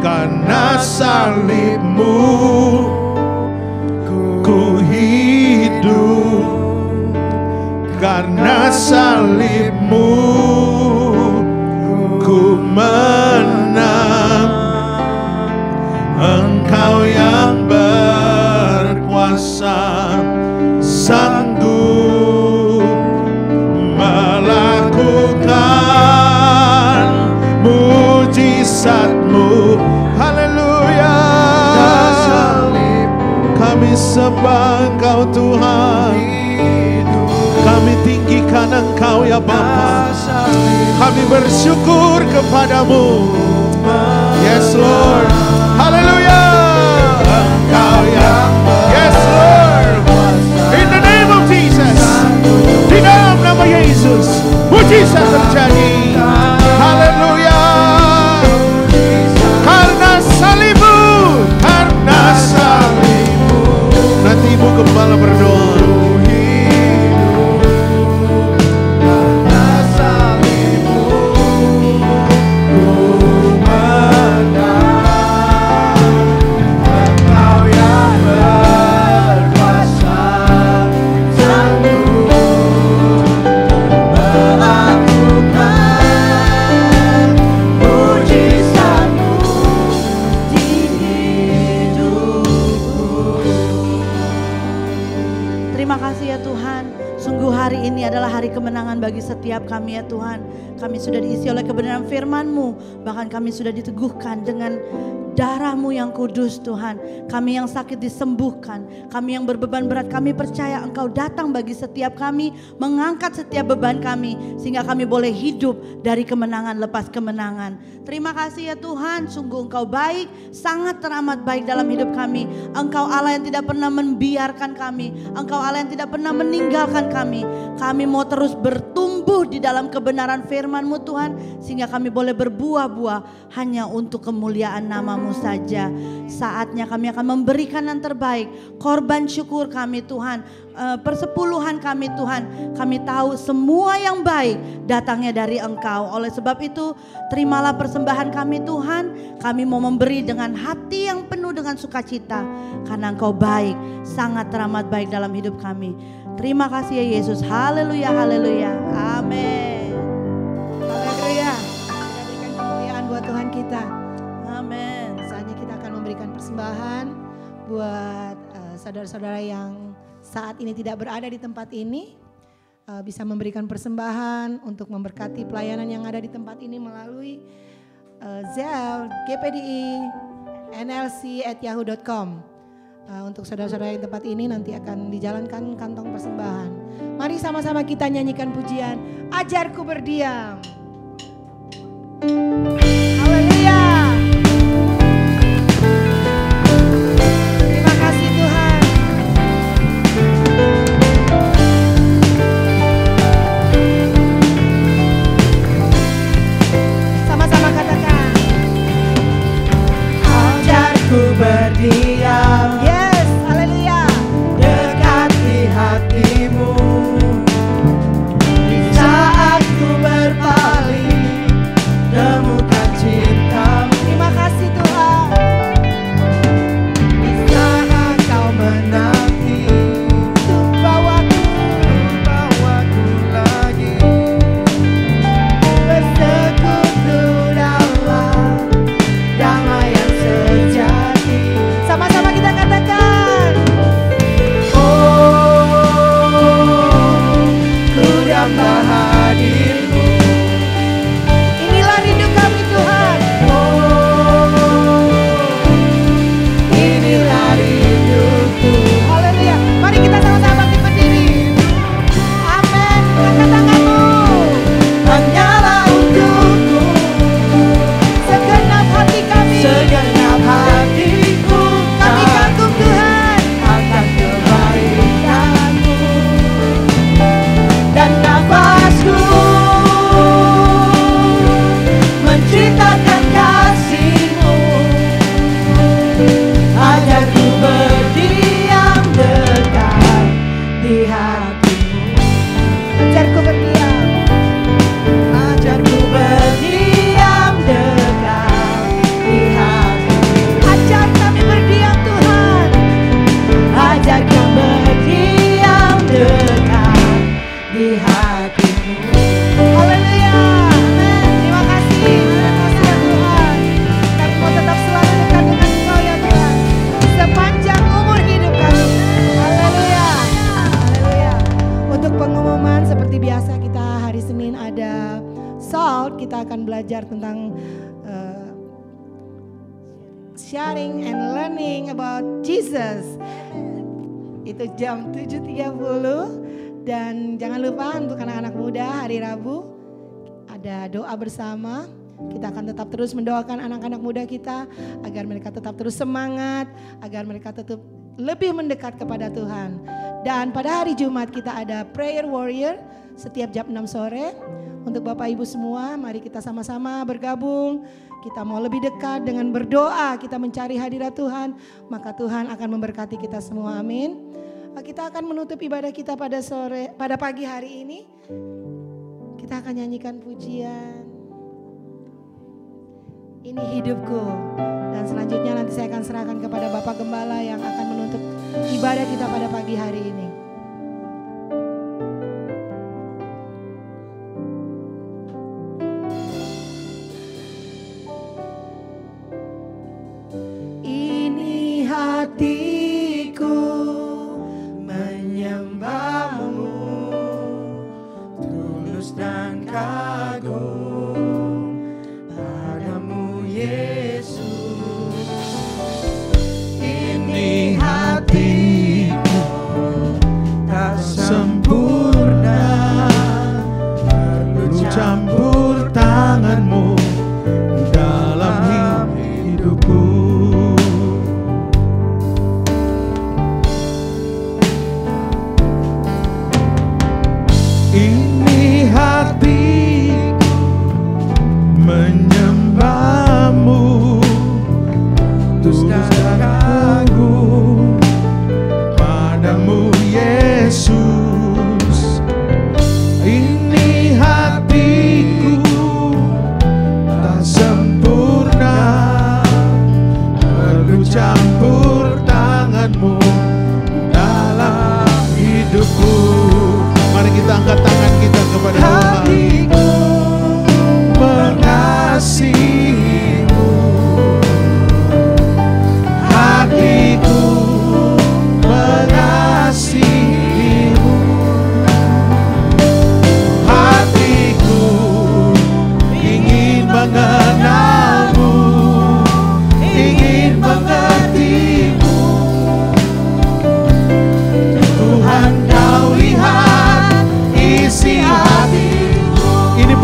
Karena salibmu ku hidup. Karena salibmu ku menang. Engkau yang berkuasa, sanggup melakukan mujizat-Mu. Haleluya. Kami sembah Engkau Tuhan. Kami tinggikan Engkau ya Bapa. Kami bersyukur kepadamu. Yes Lord. Haleluya. Engkau yang yes Lord. In the name of Jesus. Di dalam nama Yesus mujizat terjadi. Haleluya. Karena salibmu, karena salibmu. Nanti ibu gembala berdoa.
Kemenangan bagi setiap kami ya Tuhan. Kami sudah diisi oleh kebenaran firman-Mu. Bahkan kami sudah diteguhkan dengan darah-Mu yang kudus Tuhan. Kami yang sakit disembuhkan. Kami yang berbeban berat, kami percaya Engkau datang bagi setiap kami, mengangkat setiap beban kami, sehingga kami boleh hidup dari kemenangan lepas kemenangan. Terima kasih ya Tuhan, sungguh Engkau baik, sangat teramat baik dalam hidup kami. Engkau Allah yang tidak pernah membiarkan kami. Engkau Allah yang tidak pernah meninggalkan kami. Kami mau terus bertumbuh tumbuh di dalam kebenaran firman-Mu Tuhan, sehingga kami boleh berbuah-buah hanya untuk kemuliaan nama-Mu saja. Saatnya kami akan memberikan yang terbaik, korban syukur kami Tuhan, persepuluhan kami Tuhan. Kami tahu semua yang baik datangnya dari Engkau. Oleh sebab itu terimalah persembahan kami Tuhan. Kami mau memberi dengan hati yang penuh dengan sukacita, karena Engkau baik, sangat teramat baik dalam hidup kami. Terima kasih ya Yesus. Haleluya, haleluya. Amin.
Haleluya. Kita berikan kemuliaan buat Tuhan kita.
Amin.
Saatnya kita akan memberikan persembahan buat saudara-saudara yang saat ini tidak berada di tempat ini. Bisa memberikan persembahan untuk memberkati pelayanan yang ada di tempat ini melalui Zelle, GPDI, nlc@yahoo.com. Untuk saudara-saudara yang tempat ini nanti akan dijalankan kantong persembahan. Mari sama-sama kita nyanyikan pujian Ajarku Berdiam. Haleluya. Terima kasih Tuhan. Sama-sama katakan.
Ajarku berdiam.
Yes, haleluya.
Dekati hatimu di saat ku berpaling, temukan cintamu.
Terima kasih Tuhan.
Di saat kau menanti,
Untuk
bawaku lagi bersekutu dalam damai yang sejati.
sama-sama kita katakan.
Ku damba hadirmu.
Inilah rindu kami Tuhan.
Inilah rinduku.
Haleluya. Mari kita sama-sama bangkit berdiri. Amin. Angkat tanganmu.
Hanyalah untukmu.
Segenap hati kami.
Segenap hatiku
Kami kagum Tuhan.
akan kebaikanmu. Dan nafasku menceritakan kasihmu. Ajarku berdiam dekat di hatimu.
Ajarku berdiam.
Ajarku berdiam dekat di hatimu.
Ajar kami berdiam Tuhan.
Ajak yang berdiam dekat di hatimu.
Haleluya. Amin. Terima kasih. Terima kasih ya Tuhan. Kami mau tetap selalu dekat dengan Engkau ya Tuhan. Sepanjang umur hidup kami. Haleluya. Haleluya. Untuk pengumuman seperti biasa kita hari Senin ada Salt. Kita akan belajar tentang sharing and learning about Jesus. Itu jam 7.30. Dan jangan lupa untuk anak-anak muda hari Rabu ada doa bersama. Kita akan tetap terus mendoakan anak-anak muda kita agar mereka tetap terus semangat, agar mereka tetap lebih mendekat kepada Tuhan. Dan pada hari Jumat kita ada Prayer Warrior setiap jam 6 sore. Untuk Bapak Ibu semua, mari kita sama-sama bergabung. Kita mau lebih dekat dengan berdoa, kita mencari hadirat Tuhan, maka Tuhan akan memberkati kita semua. Amin. Kita akan menutup ibadah kita pada pagi hari ini. Kita akan nyanyikan pujian Ini Hidupku. Dan selanjutnya nanti saya akan serahkan kepada Bapak Gembala yang akan menutup ibadah kita pada pagi hari ini. Ini hatiku
Menyembahmu tulus dan kagum padamu Yesus. Ini hatiku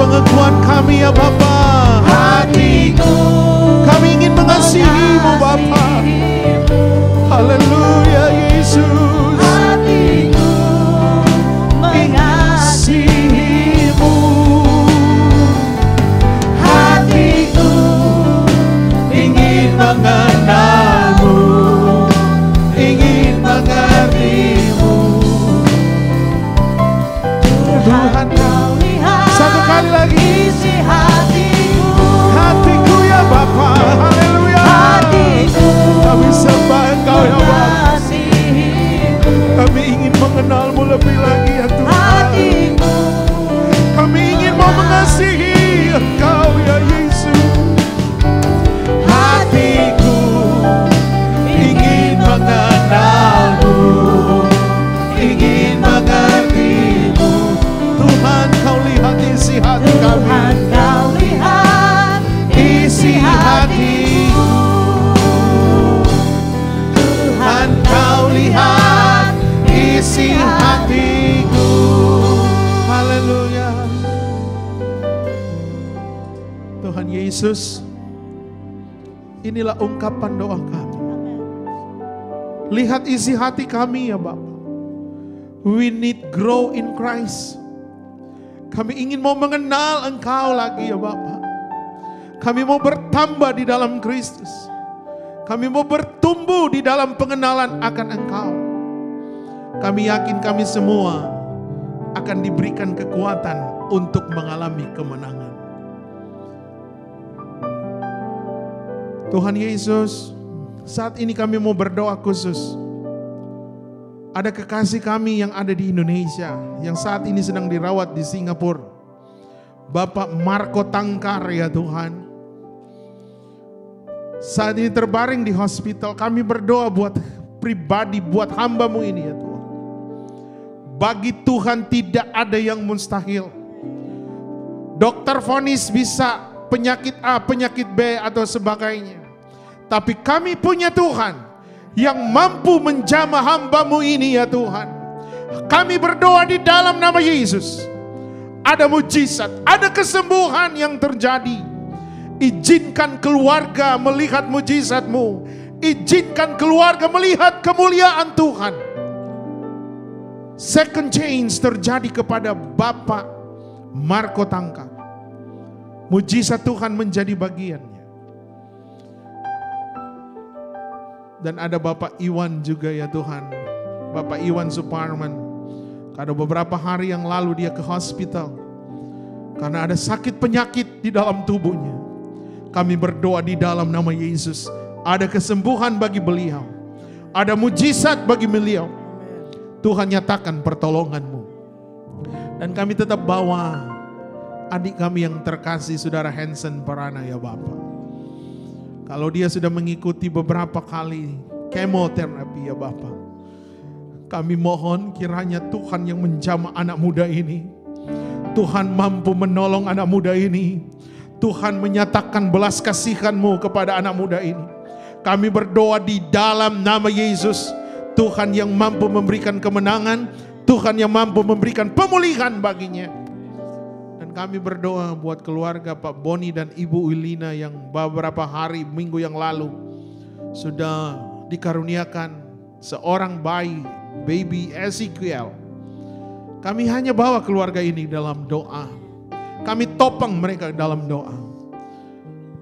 pengakuan kami ya Bapa.
hatiku
Kami ingin mengasihi-Mu Bapa. Haleluya Yesus.
hatiku
Mengasihi-Mu.
hatiku
Ingin mengenal-Mu. Ingin mengerti-Mu. Tuhan
Kau lihat
satu kali lagi.
isi hatiku,
Hatiku ya Bapa. Haleluya.
hatiku
Kami sembah Engkau ya Bapa.
mengasihimu,
Kami ingin mengenal-Mu lebih lagi ya Tuhan.
hatiku
Kami ingin mau mengasihi Engkau ya Yesus. Hatiku ingin mengenal-Mu, ingin mengerti-Mu. Tuhan, Kau lihat isi hati kami.
Tuhan kau lihat isi hatiku,
Tuhan, Kau lihat isi hatiku. Haleluya. Tuhan Yesus, inilah ungkapan doa kami. Lihat isi hati kami ya Bapa. We need grow in Christ. Kami ingin mau mengenal Engkau lagi ya Bapa. Kami mau bertambah di dalam Kristus. Kami mau bertumbuh di dalam pengenalan akan Engkau. Kami yakin kami semua akan diberikan kekuatan untuk mengalami kemenangan. Tuhan Yesus, saat ini kami mau berdoa khusus. Ada kekasih kami yang ada di Indonesia, yang saat ini sedang dirawat di Singapura. Bapak Marco Tangkar ya Tuhan. Saat ini terbaring di hospital, kami berdoa buat pribadi, buat hamba-Mu ini ya Tuhan. Bagi Tuhan tidak ada yang mustahil. Dokter vonis bisa penyakit A, penyakit B atau sebagainya. Tapi kami punya Tuhan yang mampu menjamah hamba-Mu ini ya Tuhan. Kami berdoa di dalam nama Yesus. Ada mujizat, ada kesembuhan yang terjadi. Izinkan keluarga melihat mujizat-Mu. Izinkan keluarga melihat kemuliaan Tuhan. Second change terjadi kepada Bapak Marco Tangkar. Mujizat Tuhan menjadi bagiannya. Dan ada Bapak Iwan juga ya Tuhan. Bapak Iwan Suparman. Karena beberapa hari yang lalu dia ke hospital. Karena ada sakit penyakit di dalam tubuhnya. Kami berdoa di dalam nama Yesus. Ada kesembuhan bagi beliau. Ada mujizat bagi beliau. Tuhan nyatakan pertolongan-Mu. Dan kami tetap bawa adik kami yang terkasih Saudara Hansen Parana ya Bapak. Kalau dia sudah mengikuti beberapa kali kemoterapi ya Bapak. Kami mohon kiranya Tuhan yang menjamah anak muda ini. Tuhan mampu menolong anak muda ini. Tuhan menyatakan belas kasihan-Mu kepada anak muda ini. Kami berdoa di dalam nama Yesus. Tuhan yang mampu memberikan kemenangan. Tuhan yang mampu memberikan pemulihan baginya. Dan kami berdoa buat keluarga Pak Boni dan Ibu Wilina yang beberapa hari, minggu yang lalu sudah dikaruniakan seorang bayi, baby Ezekiel. Kami hanya bawa keluarga ini dalam doa. Kami topang mereka dalam doa.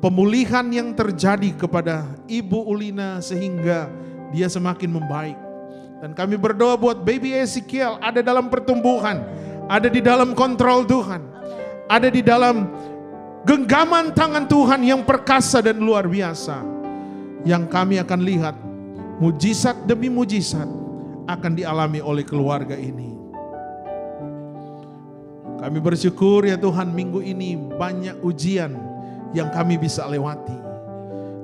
Pemulihan yang terjadi kepada Ibu Ulina sehingga dia semakin membaik. Dan kami berdoa buat baby Ezekiel ada dalam pertumbuhan, ada di dalam kontrol Tuhan, ada di dalam genggaman tangan Tuhan yang perkasa dan luar biasa. Yang kami akan lihat mujizat demi mujizat akan dialami oleh keluarga ini. Kami bersyukur ya Tuhan, minggu ini banyak ujian yang kami bisa lewati.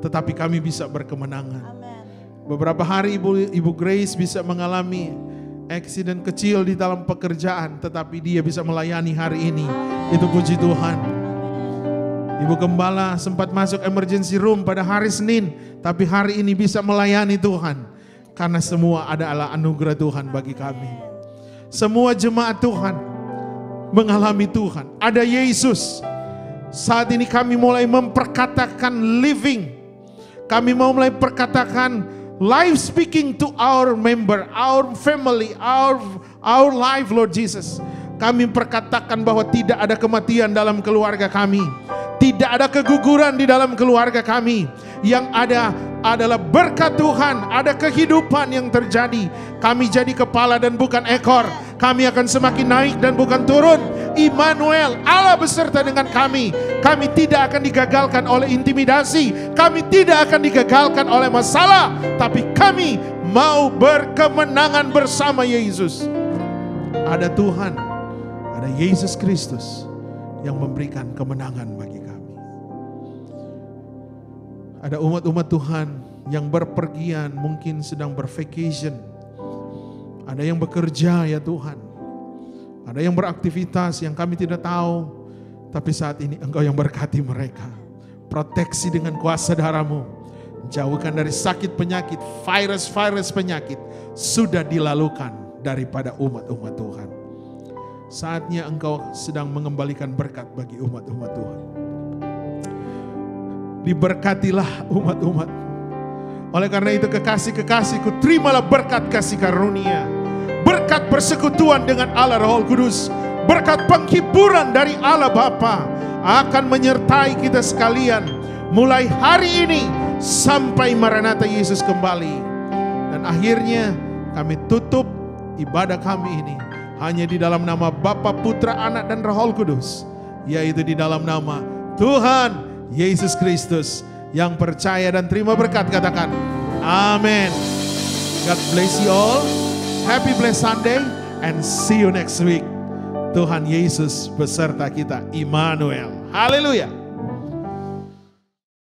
Tetapi kami bisa berkemenangan. Beberapa hari Ibu Grace bisa mengalami eksiden kecil di dalam pekerjaan, tetapi dia bisa melayani hari ini. Itu puji Tuhan. Ibu Gembala sempat masuk emergency room pada hari Senin, tapi hari ini bisa melayani Tuhan. Karena semua adalah anugerah Tuhan bagi kami. Semua jemaat Tuhan mengalami Tuhan. Ada Yesus. Saat ini kami mulai memperkatakan living. Kami mau mulai perkatakan life speaking to our member, our family, our life, Lord Jesus. Kami perkatakan bahwa tidak ada kematian dalam keluarga kami. Tidak ada keguguran di dalam keluarga kami. Yang ada adalah berkat Tuhan, ada kehidupan yang terjadi. Kami jadi kepala dan bukan ekor. Kami akan semakin naik dan bukan turun. Immanuel, Allah beserta dengan kami. Kami tidak akan digagalkan oleh intimidasi. Kami tidak akan digagalkan oleh masalah. Tapi kami mau berkemenangan bersama Yesus. Ada Tuhan, ada Yesus Kristus yang memberikan kemenangan bagi kami. Ada umat-umat Tuhan yang berpergian, mungkin sedang bervacation. Ada yang bekerja ya Tuhan. Ada yang beraktivitas yang kami tidak tahu. Tapi saat ini Engkau yang berkati mereka. Proteksi dengan kuasa darah-Mu. Jauhkan dari sakit penyakit, virus-virus penyakit. Sudah dilalukan daripada umat-umat Tuhan. Saatnya Engkau sedang mengembalikan berkat bagi umat-umat Tuhan. Diberkatilah umat-umat. Oleh karena itu kekasih-kekasihku, terimalah berkat kasih karunia. Berkat persekutuan dengan Allah Roh Kudus. Berkat penghiburan dari Allah Bapa akan menyertai kita sekalian. Mulai hari ini sampai Maranatha Yesus kembali. Dan akhirnya kami tutup ibadah kami ini hanya di dalam nama Bapa, Putra, Anak dan Roh Kudus. Yaitu di dalam nama Tuhan Yesus Kristus. Yang percaya dan terima berkat katakan amin. God bless you all. Happy blessed Sunday and see you next week. Tuhan Yesus beserta kita, Immanuel. Haleluya.